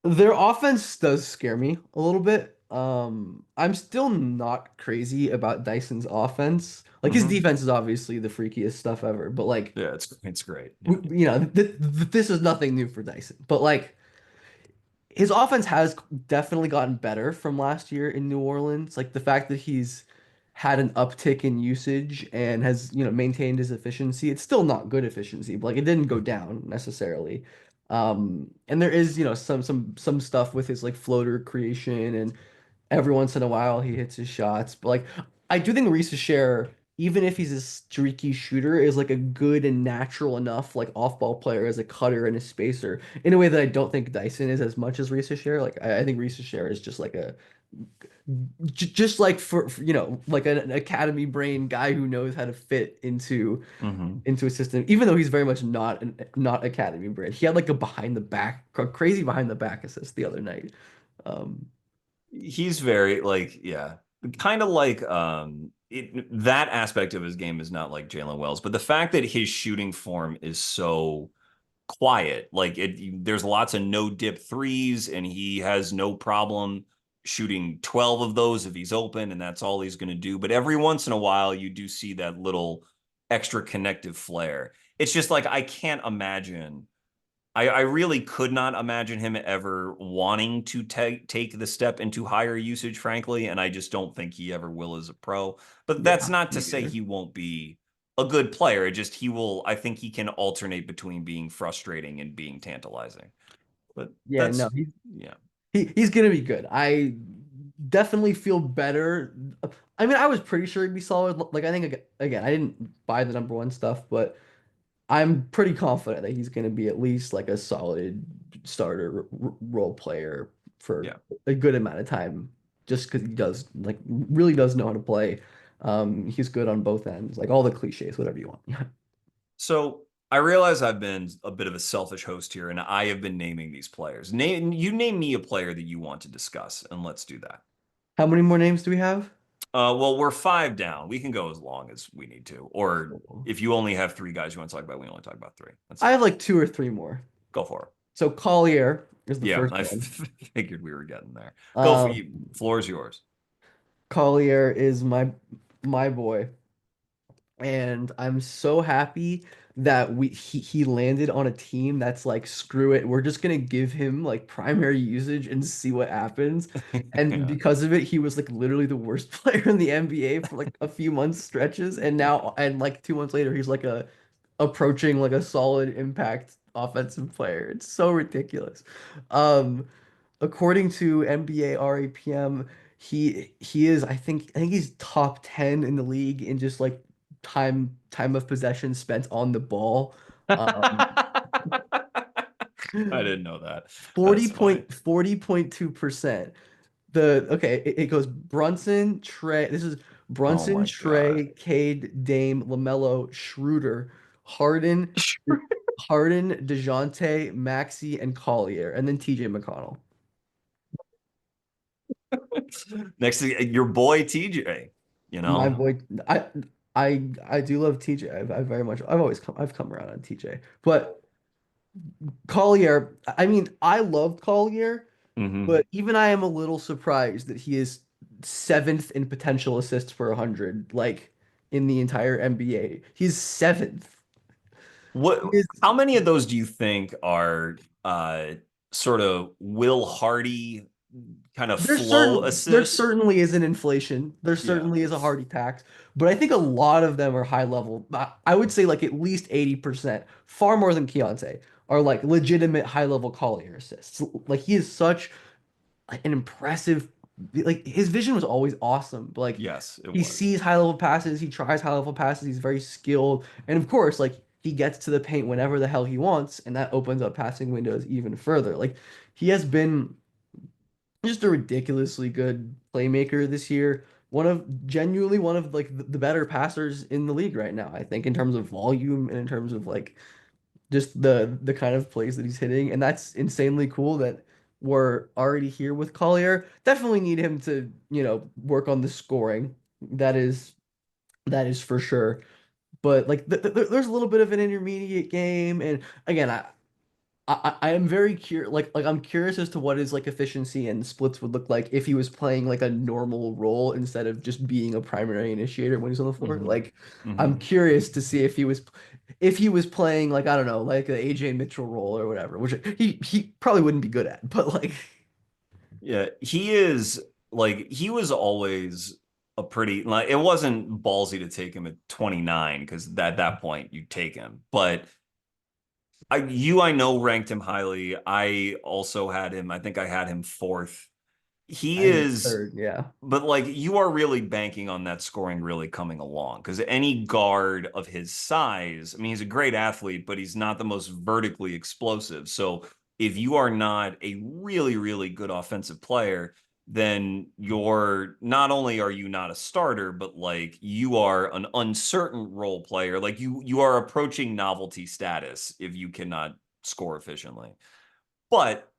Speaker 2: Their offense does scare me a little bit. I'm still not crazy about Dyson's offense. Like his
Speaker 1: Hmm.
Speaker 2: defense is obviously the freakiest stuff ever, but like
Speaker 1: Yeah, it's great. Yeah.
Speaker 2: this is nothing new for Dyson. But like his offense has definitely gotten better from last year in New Orleans. Like the fact that he's had an uptick in usage and has, maintained his efficiency. It's still not good efficiency, but like it didn't go down necessarily. And there is, some stuff with his like floater creation and every once in a while he hits his shots. But like I do think Reese's share, even if he's a streaky shooter, is like a good and natural enough like off-ball player as a cutter and a spacer in a way that I don't think Dyson is as much as Reese's share. Like I think Reese's share is just like just like for like an academy brain guy who knows how to fit
Speaker 1: Hmm.
Speaker 2: into a system, even though he's very much not academy brain. He had like a behind the back, crazy behind the back assist the other night. Um,
Speaker 1: He's very like, yeah, kind of like that aspect of his game is not like Jaylen Wells, but the fact that his shooting form is so quiet, like there's lots of no dip threes, and he has no problem shooting 12 of those if he's open, and that's all he's going to do. But every once in a while, you do see that little extra connective flair. It's just like I can't imagine. I really could not imagine him ever wanting to take the step into higher usage, frankly, and I just don't think he ever will as a pro. But that's
Speaker 2: yeah,
Speaker 1: not to
Speaker 2: me
Speaker 1: say
Speaker 2: either.
Speaker 1: he won't be a good player. It just he will. I think he can alternate between being frustrating and being tantalizing. But
Speaker 2: Yeah, no,
Speaker 1: that's yeah.
Speaker 2: he's gonna be good. I definitely feel better. I mean, I was pretty sure he'd be solid. Like I think again, I didn't buy the number one stuff, but I'm pretty confident that he's gonna be at least like a solid starter role player for
Speaker 1: Yeah.
Speaker 2: a good amount of time, just because he does like really does know how to play. He's good on both ends, like all the cliches, whatever you want.
Speaker 1: So I realize I've been a bit of a selfish host here, and I have been naming these players. Name me a player that you want to discuss, and let's do that.
Speaker 2: How many more names do we have?
Speaker 1: Well, we're five down. We can go as long as we need to. Or
Speaker 2: Cool.
Speaker 1: if you only have three guys you want to talk about, we only talk about three. That's
Speaker 2: I have like two or three more.
Speaker 1: go for it.
Speaker 2: So Collier is the
Speaker 1: Yeah,
Speaker 2: first
Speaker 1: I
Speaker 2: one.
Speaker 1: figured we were getting there. Go for
Speaker 2: Um,
Speaker 1: you. Floor is yours.
Speaker 2: Collier is my boy, and I'm so happy that he landed on a team that's like, screw it, we're just gonna give him like primary usage and see what happens. And
Speaker 1: Yeah.
Speaker 2: because of it, he was like literally the worst player in the NBA for like a few months stretches, and now and like 2 months later, he's like a approaching like a solid impact offensive player. It's so ridiculous. Um, According to NBA RAPM, he is I think he's top 10 in the league in just like time of possession spent on the ball. Um
Speaker 1: I didn't know that. That's
Speaker 2: 40
Speaker 1: funny.
Speaker 2: point 40.2%. The okay, it goes Brunson, Trey. This is
Speaker 1: Oh
Speaker 2: Brunson,
Speaker 1: my God.
Speaker 2: Trey, Cade, Dame, LaMelo, Schroeder, Harden, Harden, DeJounte, Maxey, and Collier, and then TJ McConnell.
Speaker 1: Next thing, your boy TJ, you
Speaker 2: My
Speaker 1: know?
Speaker 2: boy, I do love TJ. I very much I've come around on TJ. But Collier, I mean, I love Collier,
Speaker 1: Hmm.
Speaker 2: but even I am a little surprised that he is seventh in potential assists per 100, like in the entire NBA. He's seventh.
Speaker 1: What,
Speaker 2: He is
Speaker 1: how many of those do you think are sort of Will Hardy kind of flow
Speaker 2: there
Speaker 1: assists?
Speaker 2: certainly is an inflation. There
Speaker 1: Yeah.
Speaker 2: certainly is a Hardy tax, but I think a lot of them are high level. I would say like at least 80%, far more than Keontae, are like legitimate high level Collier assists. Like he is such an impressive, like his vision was always awesome. But like
Speaker 1: Yes, it
Speaker 2: he
Speaker 1: was.
Speaker 2: sees high level passes, he tries high level passes, he's very skilled, and of course, like he gets to the paint whenever the hell he wants, and that opens up passing windows even further. Like he has been just a ridiculously good playmaker this year. Genuinely one of like the better passers in the league right now, I think, in terms of volume and in terms of like just the kind of plays that he's hitting. And that's insanely cool that we're already here with Collier. Definitely need him to, work on the scoring. That is for sure. But like there's a little bit of an intermediate game, and again, I am very curious, like I'm curious as to what his like efficiency and splits would look like if he was playing like a normal role instead of just being a primary initiator when he's on the floor.
Speaker 1: Hmm.
Speaker 2: Like I'm
Speaker 1: Hmm.
Speaker 2: curious to see if he was playing like, I don't know, like the AJ Mitchell role or whatever, which he probably wouldn't be good at, but like
Speaker 1: Yeah, he is like he was always a pretty like it wasn't ballsy to take him at 29 because at that point you take him. But I know ranked him highly. I also had him, I think I had him fourth. He
Speaker 2: I had him
Speaker 1: is,
Speaker 2: third, yeah.
Speaker 1: but like you are really banking on that scoring really coming along because any guard of his size, I mean, he's a great athlete, but he's not the most vertically explosive. So if you are not a really, really good offensive player, then you're not only are you not a starter, but like you are an uncertain role player. Like you are approaching novelty status if you cannot score efficiently. But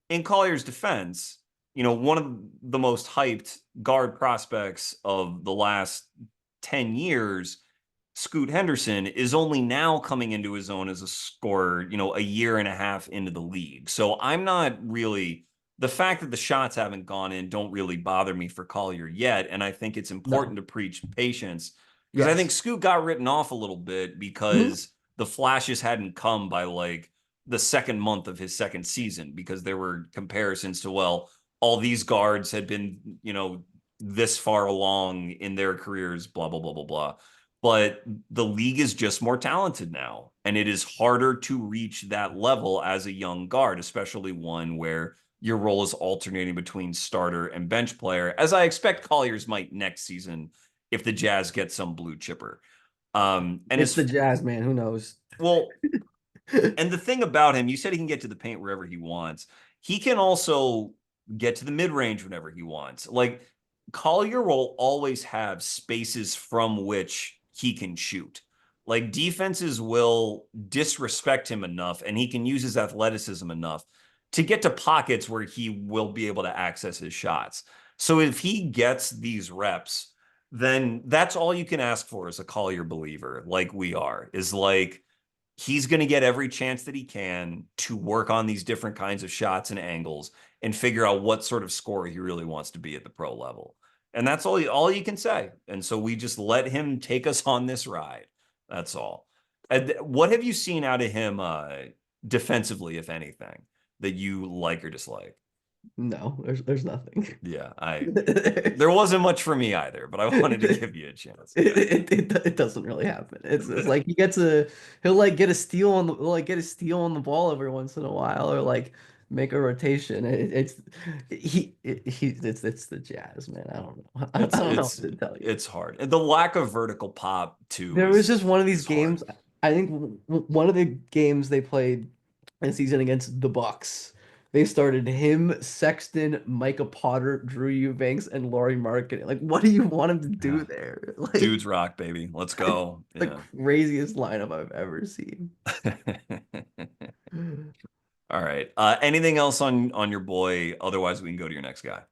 Speaker 1: in Collier's defense, one of the most hyped guard prospects of the last 10 years, Scoot Henderson, is only now coming into his own as a scorer, a year and a half into the league. So I'm not really, the fact that the shots haven't gone in don't really bother me for Collier yet. And I think it's important
Speaker 2: No.
Speaker 1: to preach patience because I think
Speaker 2: Yes.
Speaker 1: Scoot got written off a little bit
Speaker 2: Mhm.
Speaker 1: because the flashes hadn't come by like the second month of his second season because there were comparisons to, well, all these guards had been, this far along in their careers, blah, blah, blah, blah, blah. But the league is just more talented now. And it is harder to reach that level as a young guard, especially one where your role is alternating between starter and bench player, as I expect Collier's might next season if the Jazz get some blue chipper. And
Speaker 2: It's the
Speaker 1: as
Speaker 2: Jazz, man. Who knows?
Speaker 1: well, and the thing about him, you said he can get to the paint wherever he wants. He can also get to the mid range whenever he wants. Like Collier will always have spaces from which he can shoot. Like defenses will disrespect him enough and he can use his athleticism enough to get to pockets where he will be able to access his shots. So if he gets these reps, then that's all you can ask for as a Collier believer, like we are, is like he's going to get every chance that he can to work on these different kinds of shots and angles and figure out what sort of scorer he really wants to be at the pro level. And that's all you can say. And so we just let him take us on this ride. That's all. What have you seen out of him defensively, if anything, that you like or dislike?
Speaker 2: No, there's nothing.
Speaker 1: Yeah, there wasn't much for me either, but I wanted to give you a chance.
Speaker 2: It doesn't really happen. It's like he'll like get a steal on the ball every once in a while, or like make a rotation. It's the Jazz, man. I don't know. I don't know what to tell you.
Speaker 1: It's hard. And the lack of vertical pop too
Speaker 2: There was just one of these
Speaker 1: is hard.
Speaker 2: games. I think one of the games they played this season against the Bucks. They started him, Sexton, Micah Potter, Drew Eubanks, and Laurie Marketing. Like, what do you want him to do there? Like,
Speaker 1: Dudes rock, baby. Let's go.
Speaker 2: the
Speaker 1: Yeah.
Speaker 2: craziest lineup I've ever seen.
Speaker 1: All right. Anything else on your boy? Otherwise, we can go to your next guy.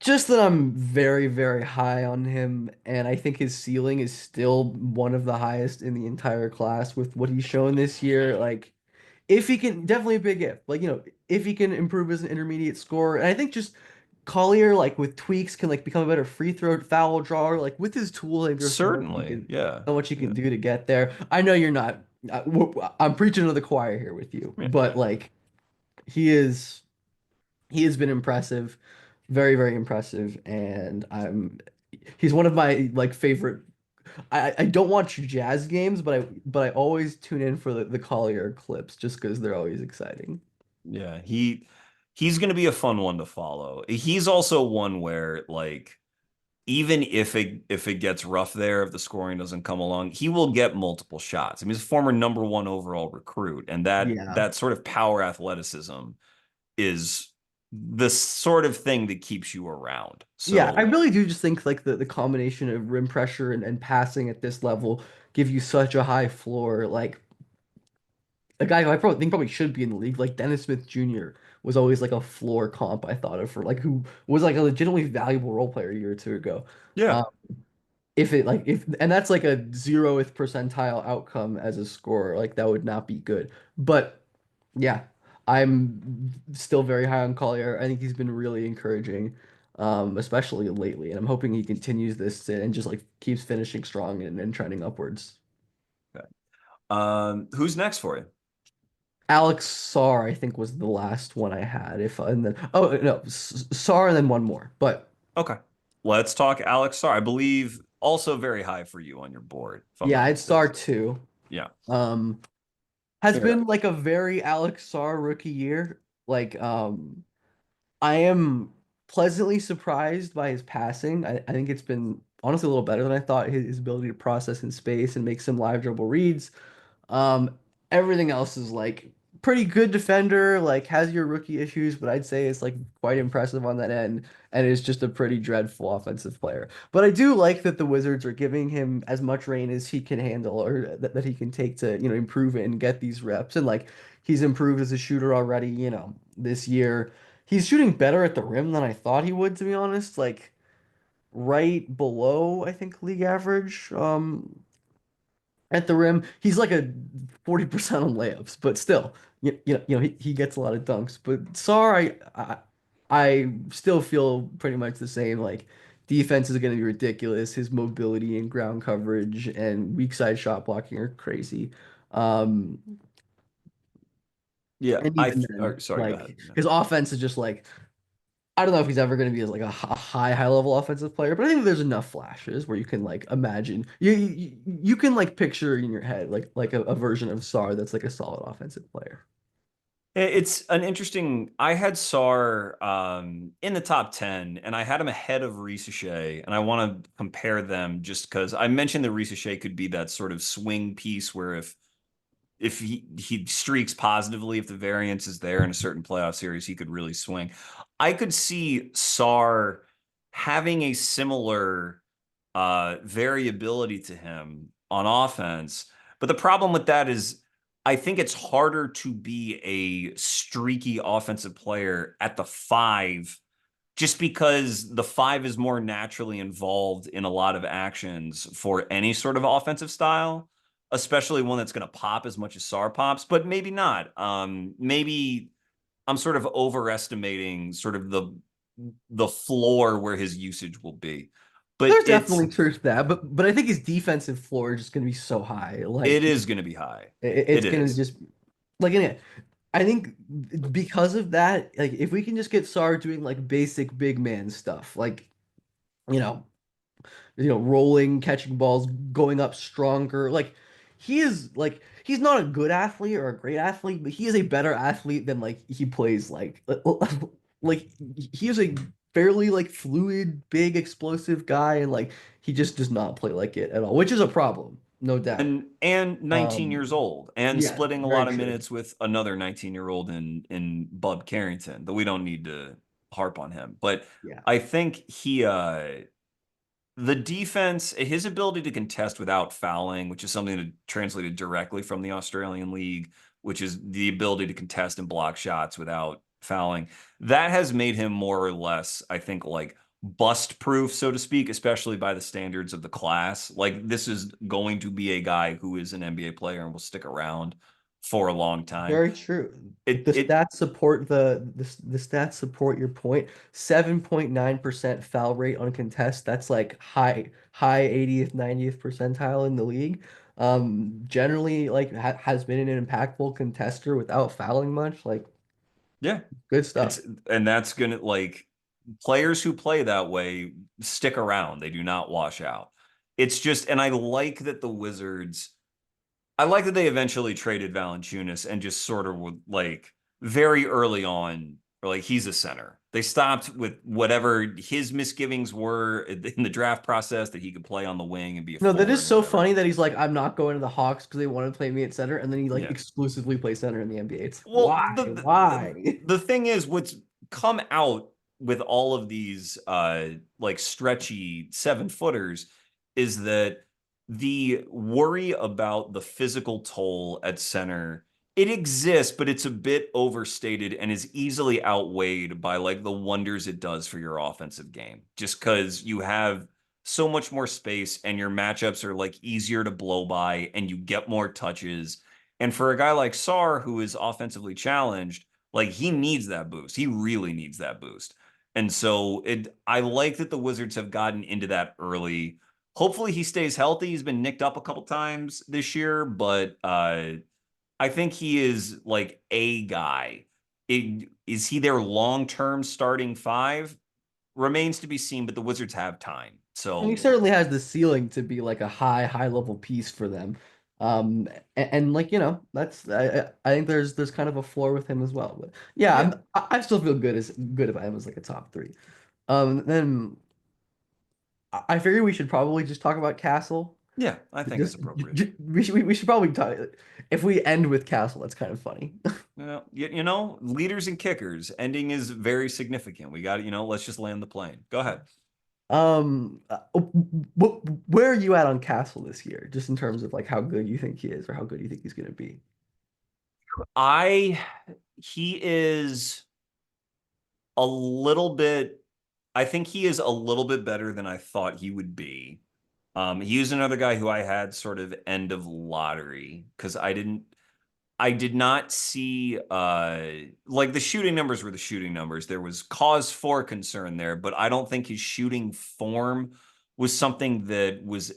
Speaker 2: Just that I'm very, very high on him, and I think his ceiling is still one of the highest in the entire class with what he's shown this year. Like, if he can, definitely a big if. Like, if he can improve as an intermediate scorer, and I think just Collier, like with tweaks, can like become a better free throw foul drawer. Like with his tools, like, there's
Speaker 1: Certainly. Yeah.
Speaker 2: so much you can do to get there. I know you're not. I'm preaching to the choir here with you,
Speaker 1: Yeah.
Speaker 2: but like he is, he has been impressive, very, very impressive, and he's one of my like favorite. I don't watch Jazz games, but I always tune in for the Collier clips just because they're always exciting.
Speaker 1: Yeah. He's going to be a fun one to follow. He's also one where like even if it gets rough there, if the scoring doesn't come along, he will get multiple shots. I mean, he's a former #1 overall recruit, and
Speaker 2: Yeah.
Speaker 1: that sort of power athleticism is the sort of thing that keeps you around.
Speaker 2: Yeah, I
Speaker 1: So
Speaker 2: really do just think like the combination of rim pressure and passing at this level give you such a high floor. Like a guy who I probably should be in the league, like Dennis Smith Jr. was always like a floor comp I thought of for like who was like a legitimately valuable role player a year or two ago.
Speaker 1: yeah,
Speaker 2: Um, if it like if and that's like a 0th percentile outcome as a scorer, like that would not be good. But yeah, I'm still very high on Collier. I think he's been really encouraging, especially lately, and I'm hoping he continues this and just like keeps finishing strong and trending upwards.
Speaker 1: okay. Who's next for you?
Speaker 2: Alex Sarr, I think, was the last one I had. If and then oh no, Sarr and then one more. But
Speaker 1: Okay, let's talk Alex Sarr. I believe also very high for you on your board, if I'm
Speaker 2: yeah,
Speaker 1: not
Speaker 2: I'd Sarr
Speaker 1: mistaken.
Speaker 2: too.
Speaker 1: Yeah.
Speaker 2: Um, has
Speaker 1: Fair.
Speaker 2: been like a very Alex Sarr rookie year. Like I am pleasantly surprised by his passing. I think it's been honestly a little better than I thought. His ability to process in space and make some live dribble reads. Um, Everything else is like pretty good defender, like has your rookie issues, but I'd say it's like quite impressive on that end, and is just a pretty dreadful offensive player. But I do like that the Wizards are giving him as much reign as he can handle, or that he can take to, improve it and get these reps. And like he's improved as a shooter already, this year. He's shooting better at the rim than I thought he would, to be honest. Like right below, I think, league average. At the rim. He's like a 40% on layups, but still, he gets a lot of dunks. But Sarr, I still feel pretty much the same. Like defense is going to be ridiculous. His mobility and ground coverage and weak side shot blocking are crazy. Um,
Speaker 1: Yeah.
Speaker 2: and even then,
Speaker 1: Sorry, go ahead.
Speaker 2: like his offense is just like I don't know if he's ever going to be as like a high level offensive player, but I think there's enough flashes where you can like imagine you can like picture in your head like a version of Sarr that's like a solid offensive player.
Speaker 1: It's an interesting. I had Sarr in the top 10, and I had him ahead of Risacher, and I want to compare them just because I mentioned that Risacher could be that sort of swing piece where if he streaks positively, if the variance is there in a certain playoff series, he could really swing. I could see Sarr having a similar variability to him on offense. But the problem with that is I think it's harder to be a streaky offensive player at the 5 just because the 5 is more naturally involved in a lot of actions for any sort of offensive style. especially one that's going to pop as much as Sarr pops, but maybe not. Maybe I'm sort of overestimating sort of the floor where his usage will be. But
Speaker 2: There's definitely truth to that, but I think his defensive floor is just going to be so high.
Speaker 1: it
Speaker 2: Like
Speaker 1: is going to be high.
Speaker 2: it's
Speaker 1: It
Speaker 2: going to
Speaker 1: is.
Speaker 2: just like in I think because of that, like if we can just get Sarr doing like basic big man stuff, like you know, rolling, catching balls, going up stronger. Like he is like he's not a good athlete or a great athlete, but he is a better athlete than like he plays like he is a fairly like fluid, big, explosive guy, and like he just does not play like it at all, which is a problem, no doubt.
Speaker 1: And 19 years old and
Speaker 2: Yeah,
Speaker 1: splitting a
Speaker 2: very
Speaker 1: lot of
Speaker 2: true.
Speaker 1: minutes with another 19-year-old in Bub Carrington, that we don't need to harp on him. But
Speaker 2: Yeah.
Speaker 1: I think the defense, his ability to contest without fouling, which is something that translated directly from the Australian League, which is the ability to contest and block shots without fouling, that has made him more or less, I think, like bust proof, so to speak, especially by the standards of the class. Like, this is going to be a guy who is an NBA player and will stick around for a long time.
Speaker 2: Very true.
Speaker 1: It
Speaker 2: The
Speaker 1: it
Speaker 2: stats support the stats support your point. 7.9% foul rate on contest. That's like high 80th, 90th percentile in the league. Generally like has been an impactful contester without fouling much. Like
Speaker 1: Yeah.
Speaker 2: good stuff.
Speaker 1: It's and that's gonna, like, players who play that way stick around. They do not wash out. It's just, and I like that they eventually traded Valanciunas and just sort of would, like, very early on, like, he's a center. They stopped with whatever his misgivings were in the draft process, that he could play on the wing and be a
Speaker 2: No, that
Speaker 1: four
Speaker 2: is
Speaker 1: and
Speaker 2: so
Speaker 1: whatever.
Speaker 2: funny that he's like, I'm not going to the Hawks because they want to play me at center, and then he like
Speaker 1: Yeah.
Speaker 2: exclusively plays center in the NBA. It's like,
Speaker 1: Well,
Speaker 2: why? Why?
Speaker 1: the thing is, what's come out with all of these like stretchy 7-footers is that the worry about the physical toll at center, it exists, but it's a bit overstated and is easily outweighed by like the wonders it does for your offensive game. Just because you have so much more space and your matchups are like easier to blow by and you get more touches, and for a guy like Sarr, who is offensively challenged, like, he needs that boost. He really needs that boost. And so I like that the Wizards have gotten into that early. Hopefully he stays healthy. He's been nicked up a couple times this year, but I think he is like a guy. Is he their long-term starting five? Remains to be seen, but the Wizards have time.
Speaker 2: And he
Speaker 1: So
Speaker 2: certainly has the ceiling to be like a high level piece for them. And like, that's I think there's kind of a floor with him as well. But yeah,
Speaker 1: yeah,
Speaker 2: I still feel good if I was like a top three. Then I figure we should probably just talk about Castle.
Speaker 1: yeah, I think it's appropriate.
Speaker 2: We should probably talk if we end with Castle, that's kind of funny.
Speaker 1: Leaders and kickers, ending is very significant. We got, let's just land the plane. Go ahead.
Speaker 2: Where are you at on Castle this year, just in terms of like how good you think he is or how good you think he's gonna be?
Speaker 1: I he is a little bit I think he is a little bit better than I thought he would be. He is another guy who I had sort of end of lottery because I did not see like, the shooting numbers were the shooting numbers. There was cause for concern there, but I don't think his shooting form was something that was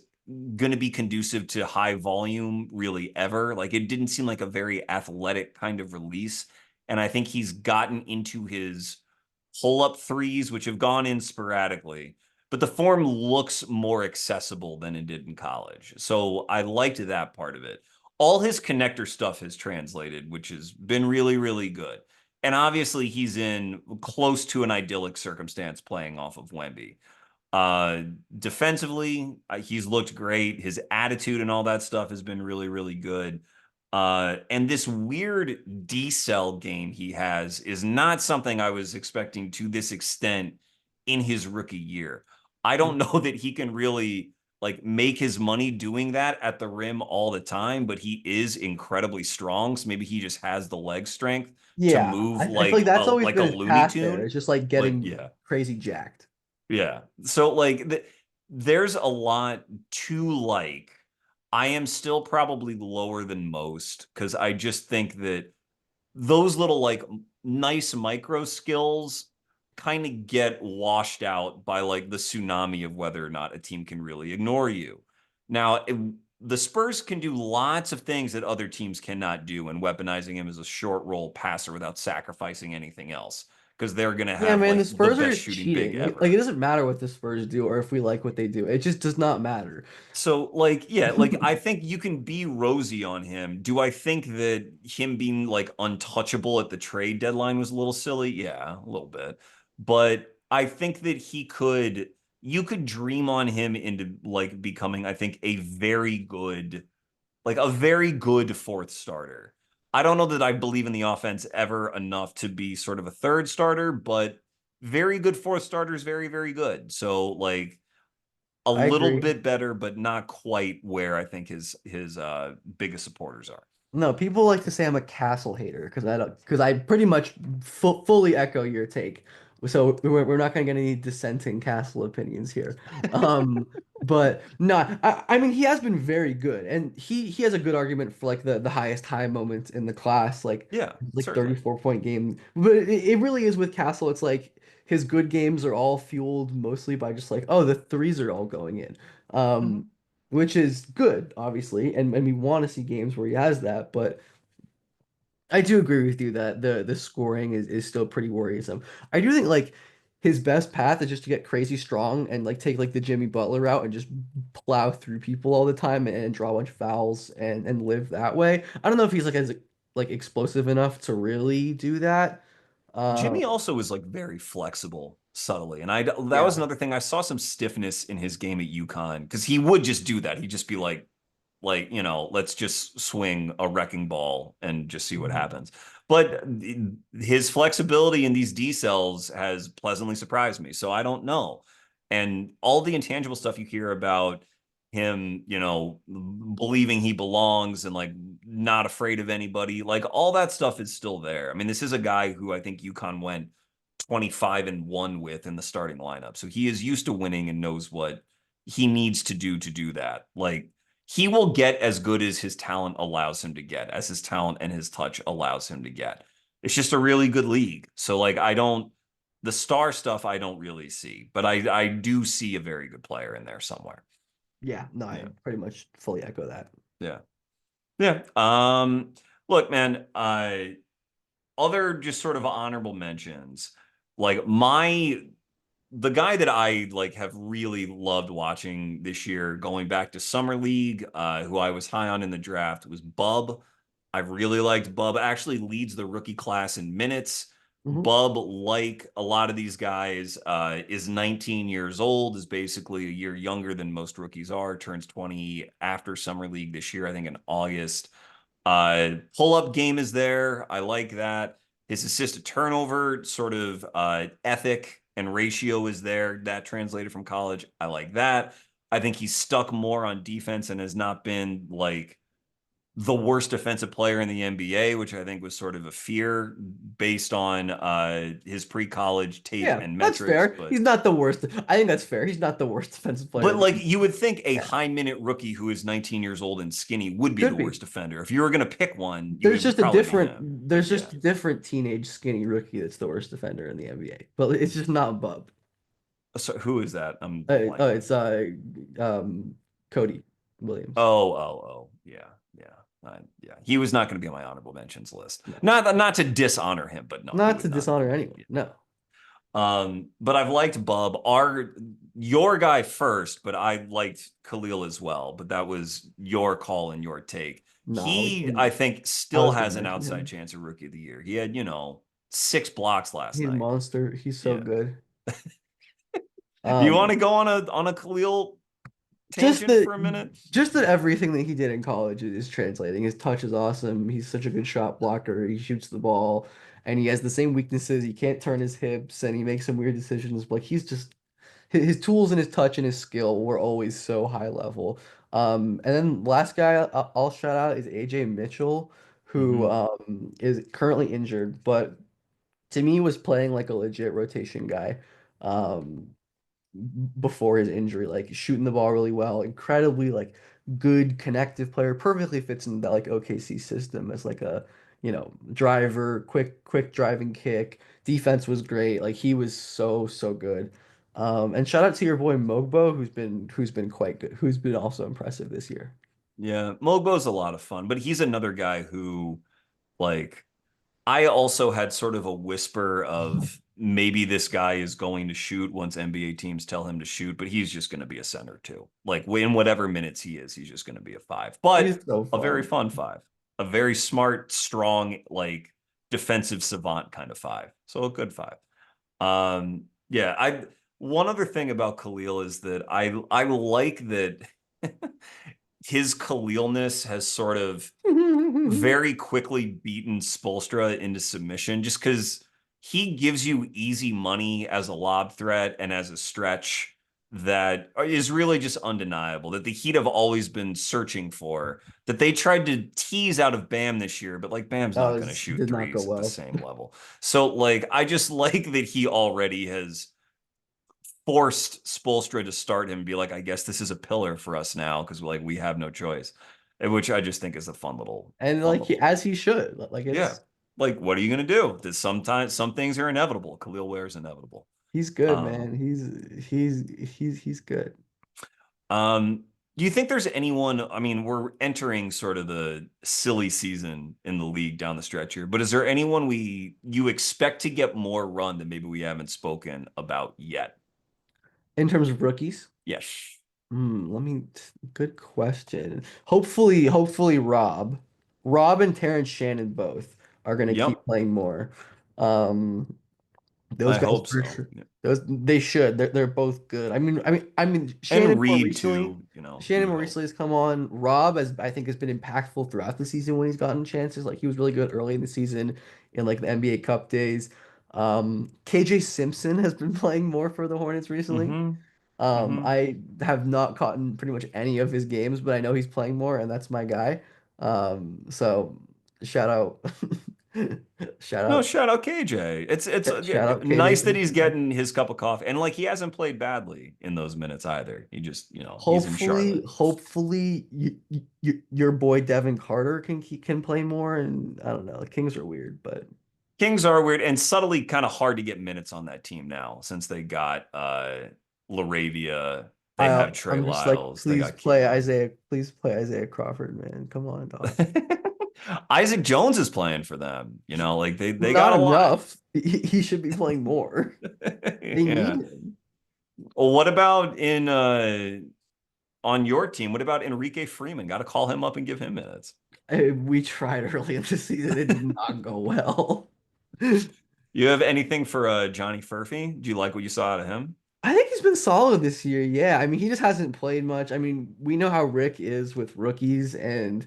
Speaker 1: going to be conducive to high volume really ever. Like, it didn't seem like a very athletic kind of release. And I think he's gotten into his pull up threes, which have gone in sporadically, but the form looks more accessible than it did in college. So I liked that part of it. All his connector stuff has translated, which has been really, really good. And obviously, he's in close to an idyllic circumstance playing off of Wemby. Uh, Defensively, he's looked great. His attitude and all that stuff has been really, really good. And this weird D-cell game he has is not something I was expecting to this extent in his rookie year. I don't know that he can really like make his money doing that at the rim all the time, but he is incredibly strong. So maybe he just has the leg strength to
Speaker 2: Yeah,
Speaker 1: move
Speaker 2: I feel like that's always
Speaker 1: like a
Speaker 2: been his
Speaker 1: Looney
Speaker 2: path there.
Speaker 1: Tune.
Speaker 2: It's just like
Speaker 1: But
Speaker 2: getting
Speaker 1: yeah,
Speaker 2: crazy jacked.
Speaker 1: yeah. So like there's a lot to like. I am still probably lower than most because I just think that those little like nice micro skills kind of get washed out by like the tsunami of whether or not a team can really ignore you. Now, the Spurs can do lots of things that other teams cannot do, and weaponizing him as a short roll passer without sacrificing anything else because they're going to
Speaker 2: Yeah,
Speaker 1: have
Speaker 2: man, the
Speaker 1: like the
Speaker 2: Spurs are
Speaker 1: best shooting big
Speaker 2: cheating. Like, it
Speaker 1: ever.
Speaker 2: doesn't matter what the Spurs do or if we like what they do. It just does not matter.
Speaker 1: So, like, yeah, like I think you can be rosy on him. Do I think that him being like untouchable at the trade deadline was a little silly? Yeah, a little bit. But I think that you could dream on him into like becoming, I think, a very good fourth starter. I don't know that I believe in the offense ever enough to be sort of a third starter, but very good fourth starter is very, very good. So, like, a
Speaker 2: I
Speaker 1: little
Speaker 2: agree.
Speaker 1: bit better, but not quite where I think his biggest supporters are.
Speaker 2: No, people like to say I'm a Castle hater because I pretty much fully echo your take. So we're not going to get any dissenting Castle opinions here. Um, but no, I mean he has been very good, and he has a good argument for like the highest high moments in the class,
Speaker 1: Yeah,
Speaker 2: like
Speaker 1: certainly.
Speaker 2: 34-point game. But it really is with Castle. It's like his good games are all fueled mostly by just like, oh, the threes are all going in.
Speaker 1: Hmm.
Speaker 2: Um, which is good, obviously, and we want to see games where he has that. But I do agree with you that the scoring is still pretty worrisome. I do think like his best path is just to get crazy strong and like take like the Jimmy Butler route and just plow through people all the time and draw a bunch of fouls and live that way. I don't know if he's like as like explosive enough to really do that.
Speaker 1: Jimmy
Speaker 2: Um,
Speaker 1: also is like very flexible subtly. And that was
Speaker 2: yeah.
Speaker 1: another thing. I saw some stiffness in his game at UConn because he would just do that. He'd just be like, let's just swing a wrecking ball and just see what
Speaker 2: Mhm.
Speaker 1: happens. But his flexibility in these D cells has pleasantly surprised me. So I don't know. And all the intangible stuff you hear about him, believing he belongs and like not afraid of anybody, like all that stuff is still there. I mean, this is a guy who I think UConn went 25-1 with in the starting lineup. So he is used to winning and knows what he needs to do that. Like he will get as good as his talent allows him to get, as his talent and his touch allows him to get. It's just a really good league. So like the star stuff I don't really see, but I do see a very good player in there somewhere.
Speaker 2: Yeah, no, I
Speaker 1: Yeah.
Speaker 2: pretty much fully echo that.
Speaker 1: Yeah. Yeah. Look, man, other just sort of honorable mentions. Like the guy that I like have really loved watching this year, going back to summer league, who I was high on in the draft, was Bub. I really liked Bub. Actually leads the rookie class in minutes.
Speaker 2: Hmm.
Speaker 1: Bub, like a lot of these guys, is 19 years old, is basically a year younger than most rookies are, turns 20 after summer league this year, I think in August. Pull-up game is there. I like that. His assist to turnover sort of ethic and ratio is there. That translated from college. I like that. I think he's stuck more on defense and has not been like the worst defensive player in the NBA, which I think was sort of a fear based on his pre-college tape
Speaker 2: Yeah,
Speaker 1: and
Speaker 2: that's
Speaker 1: metrics.
Speaker 2: fair. He's not the worst. I think that's fair. He's not the worst defensive player
Speaker 1: But
Speaker 2: in the
Speaker 1: like
Speaker 2: league.
Speaker 1: you would think a
Speaker 2: Yeah,
Speaker 1: high minute rookie who is 19 years old and skinny would be the
Speaker 2: could be.
Speaker 1: worst defender. If you were going to pick one, it
Speaker 2: There's
Speaker 1: would
Speaker 2: just a
Speaker 1: probably be
Speaker 2: different
Speaker 1: him.
Speaker 2: there's
Speaker 1: Yeah.
Speaker 2: just a different teenage skinny rookie that's the worst defender in the NBA. But it's just not Bub.
Speaker 1: So who is that? I'm
Speaker 2: Oh,
Speaker 1: blanking.
Speaker 2: it's um Cody Williams.
Speaker 1: Oh, yeah, yeah, yeah. He was not going to be on my honorable mentions list.
Speaker 2: No.
Speaker 1: Not to dishonor him, but no, he
Speaker 2: Not to
Speaker 1: would not have
Speaker 2: dishonor
Speaker 1: been.
Speaker 2: anyone.
Speaker 1: Yeah.
Speaker 2: No.
Speaker 1: But I've liked Bub. Your guy first, but I liked Khalil as well. But that was your call and your take.
Speaker 2: No,
Speaker 1: He, I think,
Speaker 2: I
Speaker 1: still
Speaker 2: was gonna
Speaker 1: has an
Speaker 2: mention
Speaker 1: outside
Speaker 2: him.
Speaker 1: chance of rookie of the year. He had, 6 blocks last
Speaker 2: He's a
Speaker 1: night.
Speaker 2: monster. He's so
Speaker 1: Yeah.
Speaker 2: good.
Speaker 1: Do you want
Speaker 2: Um
Speaker 1: to go on a Khalil
Speaker 2: just
Speaker 1: tangent
Speaker 2: that
Speaker 1: for a minute?
Speaker 2: just that everything that he did in college is translating. His touch is awesome. He's such a good shot blocker. He shoots the ball and he has the same weaknesses. He can't turn his hips and he makes some weird decisions. Like he's just his tools and his touch and his skill were always so high level. And then last guy I'll shout out is AJ Mitchell, who
Speaker 1: Hmm.
Speaker 2: is currently injured, but to me was playing like a legit rotation guy. Um, before his injury, like shooting the ball really well, incredibly like good connective player, perfectly fits in that like OKC system as like a, driver, quick driving kick. Defense was great. Like he was so good. And shout out to your boy Mogbo, who's been quite good, who's been also impressive this year.
Speaker 1: Yeah, Mogbo's a lot of fun, but he's another guy who, like, I also had sort of a whisper of maybe this guy is going to shoot once NBA teams tell him to shoot, but he's just going to be a center too. Like in whatever minutes he is, he's just going to be a five, but
Speaker 2: He's so
Speaker 1: a very
Speaker 2: fun.
Speaker 1: fun five, a very smart, strong, like defensive savant kind of five. So a good five. Yeah, one other thing about Khalil is that I like that his Khalilness has sort of very quickly beaten Spoelstra into submission just because he gives you easy money as a lob threat and as a stretch that is really just undeniable, that the Heat have always been searching for, that they tried to tease out of Bam this year, but like Bam's not going to shoot
Speaker 2: Did not go
Speaker 1: threes at the
Speaker 2: well.
Speaker 1: same level. So like I just like that he already has forced Spoelstra to start him and be like, I guess this is a pillar for us now because like we have no choice, which I just think is a
Speaker 2: And
Speaker 1: fun
Speaker 2: like
Speaker 1: little.
Speaker 2: as he should. Like
Speaker 1: Yeah,
Speaker 2: it's
Speaker 1: like what are you gonna do? That sometimes some things are inevitable. Kel'El Ware is inevitable.
Speaker 2: he's good,
Speaker 1: Um,
Speaker 2: man. He's good.
Speaker 1: um, do you think there's anyone? I mean, we're entering sort of the silly season in the league down the stretch here, but is there anyone you expect to get more run that maybe we haven't spoken about yet?
Speaker 2: In terms of rookies.
Speaker 1: Yes.
Speaker 2: Good question. Hopefully Rob and Terrence Shannon both are gonna
Speaker 1: Yep.
Speaker 2: keep playing more. Um, those
Speaker 1: I
Speaker 2: guys
Speaker 1: hope
Speaker 2: for
Speaker 1: so.
Speaker 2: sure. Those they should. They're both good. I mean,
Speaker 1: And Reed too, he
Speaker 2: Shannon
Speaker 1: would
Speaker 2: more
Speaker 1: hope.
Speaker 2: recently has come on. Rob I think has been impactful throughout the season when he's gotten chances. Like he was really good early in the season in like the NBA Cup days. KJ Simpson has been playing more for the Hornets recently.
Speaker 1: Mm-hmm. Mm-hmm.
Speaker 2: I have not caught in pretty much any of his games, but I know he's playing more, and that's my guy. So shout out, shout
Speaker 1: No,
Speaker 2: out,
Speaker 1: shout out KJ. It's
Speaker 2: shout out KJ
Speaker 1: nice that he's
Speaker 2: Simpson.
Speaker 1: getting his cup of coffee, and like he hasn't played badly in those minutes either. He just, he's in
Speaker 2: Hopefully,
Speaker 1: Charlotte.
Speaker 2: hopefully, your boy Devin Carter can play more, and I don't know, the Kings are weird, but
Speaker 1: Kings are weird and subtly kind of hard to get minutes on that team now since they got Laravia, they have Trey
Speaker 2: I'm just like,
Speaker 1: Lyles, they got
Speaker 2: Please play Isaiah Crawford, man. Come on, dog.
Speaker 1: Keegan. Isaac Jones is playing for them. Like they got
Speaker 2: Not
Speaker 1: a lot.
Speaker 2: enough. He should be playing more. They need
Speaker 1: Yeah.
Speaker 2: him.
Speaker 1: Well, what about in on your team? What about Enrique Freeman? Got to call him up and give him minutes.
Speaker 2: We tried early in the season. It did not go well.
Speaker 1: You have anything for Johnny Furphy? Do you like what you saw out of him?
Speaker 2: I think he's been solid this year. Yeah. I mean, he just hasn't played much. I mean, we know how Rick is with rookies, and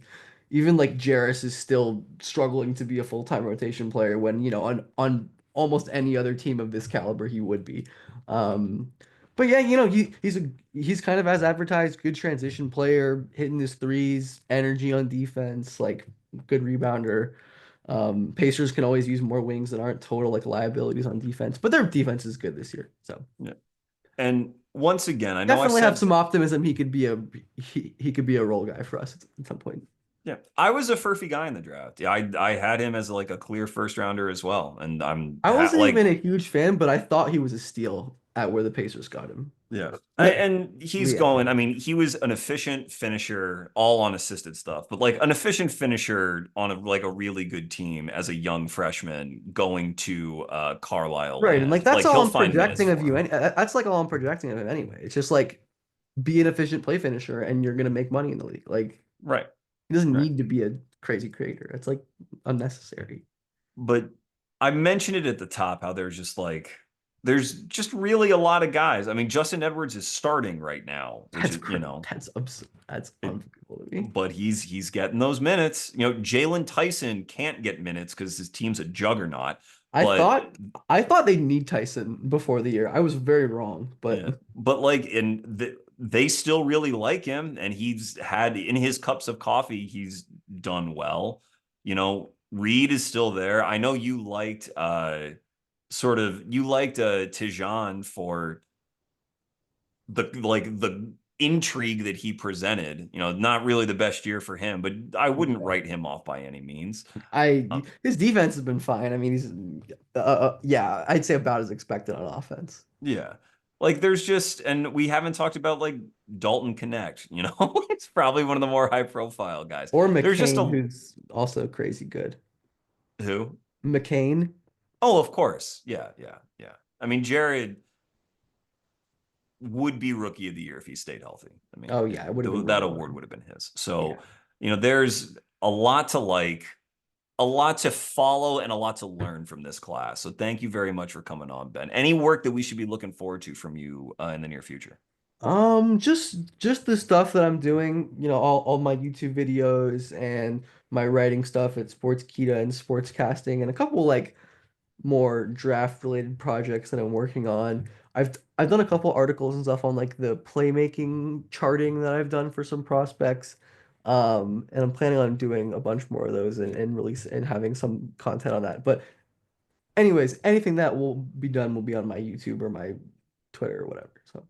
Speaker 2: even like Jarris is still struggling to be a full-time rotation player when, on almost any other team of this caliber he would be. Um, but yeah, he's kind of as advertised, good transition player, hitting his threes, energy on defense, like good rebounder. Pacers can always use more wings that aren't total like liabilities on defense, but their defense is good this year. So
Speaker 1: Yeah. And once again, I know I
Speaker 2: definitely have
Speaker 1: said,
Speaker 2: some optimism. He could be a role guy for us at some point.
Speaker 1: yeah, I was a Furphy guy in the draft. Yeah, I had him as like a clear first rounder as well, and I'm
Speaker 2: I wasn't
Speaker 1: like,
Speaker 2: even a huge fan, but I thought he was a steal at where the Pacers got him.
Speaker 1: yeah,
Speaker 2: But
Speaker 1: and he's
Speaker 2: yeah,
Speaker 1: going. I mean, he was an efficient finisher, all on assisted stuff, but like an efficient finisher on a really good team as a young freshman going to Carlisle
Speaker 2: right, and like
Speaker 1: land.
Speaker 2: that's
Speaker 1: Like
Speaker 2: all
Speaker 1: he'll
Speaker 2: I'm
Speaker 1: find minutes
Speaker 2: projecting of
Speaker 1: for
Speaker 2: you.
Speaker 1: him.
Speaker 2: That's like all I'm projecting of him anyway. It's just like be an efficient play finisher, and you're gonna make money in the league. Like
Speaker 1: Right,
Speaker 2: he doesn't
Speaker 1: right.
Speaker 2: need to be a crazy creator. It's like unnecessary.
Speaker 1: But I mentioned it at the top how there's just really a lot of guys. I mean, Justin Edwards is starting right now, which
Speaker 2: That's
Speaker 1: is,
Speaker 2: crazy. That's absurd. That's
Speaker 1: it,
Speaker 2: unbelievable to me.
Speaker 1: but he's getting those minutes. Jalen Tyson can't get minutes because his team's a juggernaut.
Speaker 2: I
Speaker 1: But
Speaker 2: thought I thought they'd need Tyson before the year. I was very wrong, but
Speaker 1: yeah, but like they still really like him, and he's had in his cups of coffee, he's done well. Reed is still there. I know you liked Tijan for the intrigue that he presented. Not really the best year for him, but I wouldn't write him off by any means.
Speaker 2: His defense has been fine. I mean, he's yeah, I'd say about as expected on offense.
Speaker 1: Yeah. Like there's just, and we haven't talked about like Dalton Knecht, it's probably one of the more high profile guys.
Speaker 2: Or
Speaker 1: There's just
Speaker 2: McCain,
Speaker 1: a
Speaker 2: who's also crazy good.
Speaker 1: who?
Speaker 2: McCain.
Speaker 1: Oh, of course. Yeah, yeah, yeah. I mean, Jared would be rookie of the year if he stayed healthy. I mean,
Speaker 2: Oh yeah, it would have been
Speaker 1: that
Speaker 2: right
Speaker 1: award
Speaker 2: away.
Speaker 1: would have been his. So,
Speaker 2: Yeah.
Speaker 1: there's a lot to like, a lot to follow, and a lot to learn from this class. So thank you very much for coming on, Ben. Any work that we should be looking forward to from you in the near future?
Speaker 2: Just the stuff that I'm doing, all my YouTube videos and my writing stuff at Sportskeeda and Sportscasting and a couple like more draft related projects that I'm working on. I've done a couple articles and stuff on like the playmaking charting that I've done for some prospects. And I'm planning on doing a bunch more of those and release and having some content on that. But anyways, anything that will be done will be on my YouTube or my Twitter or whatever. So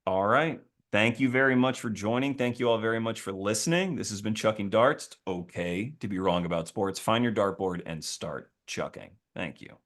Speaker 1: All right. Thank you very much for joining. Thank you all very much for listening. This has been Chucking Darts. It's okay to be wrong about sports. Find your dartboard and start chucking. Thank you.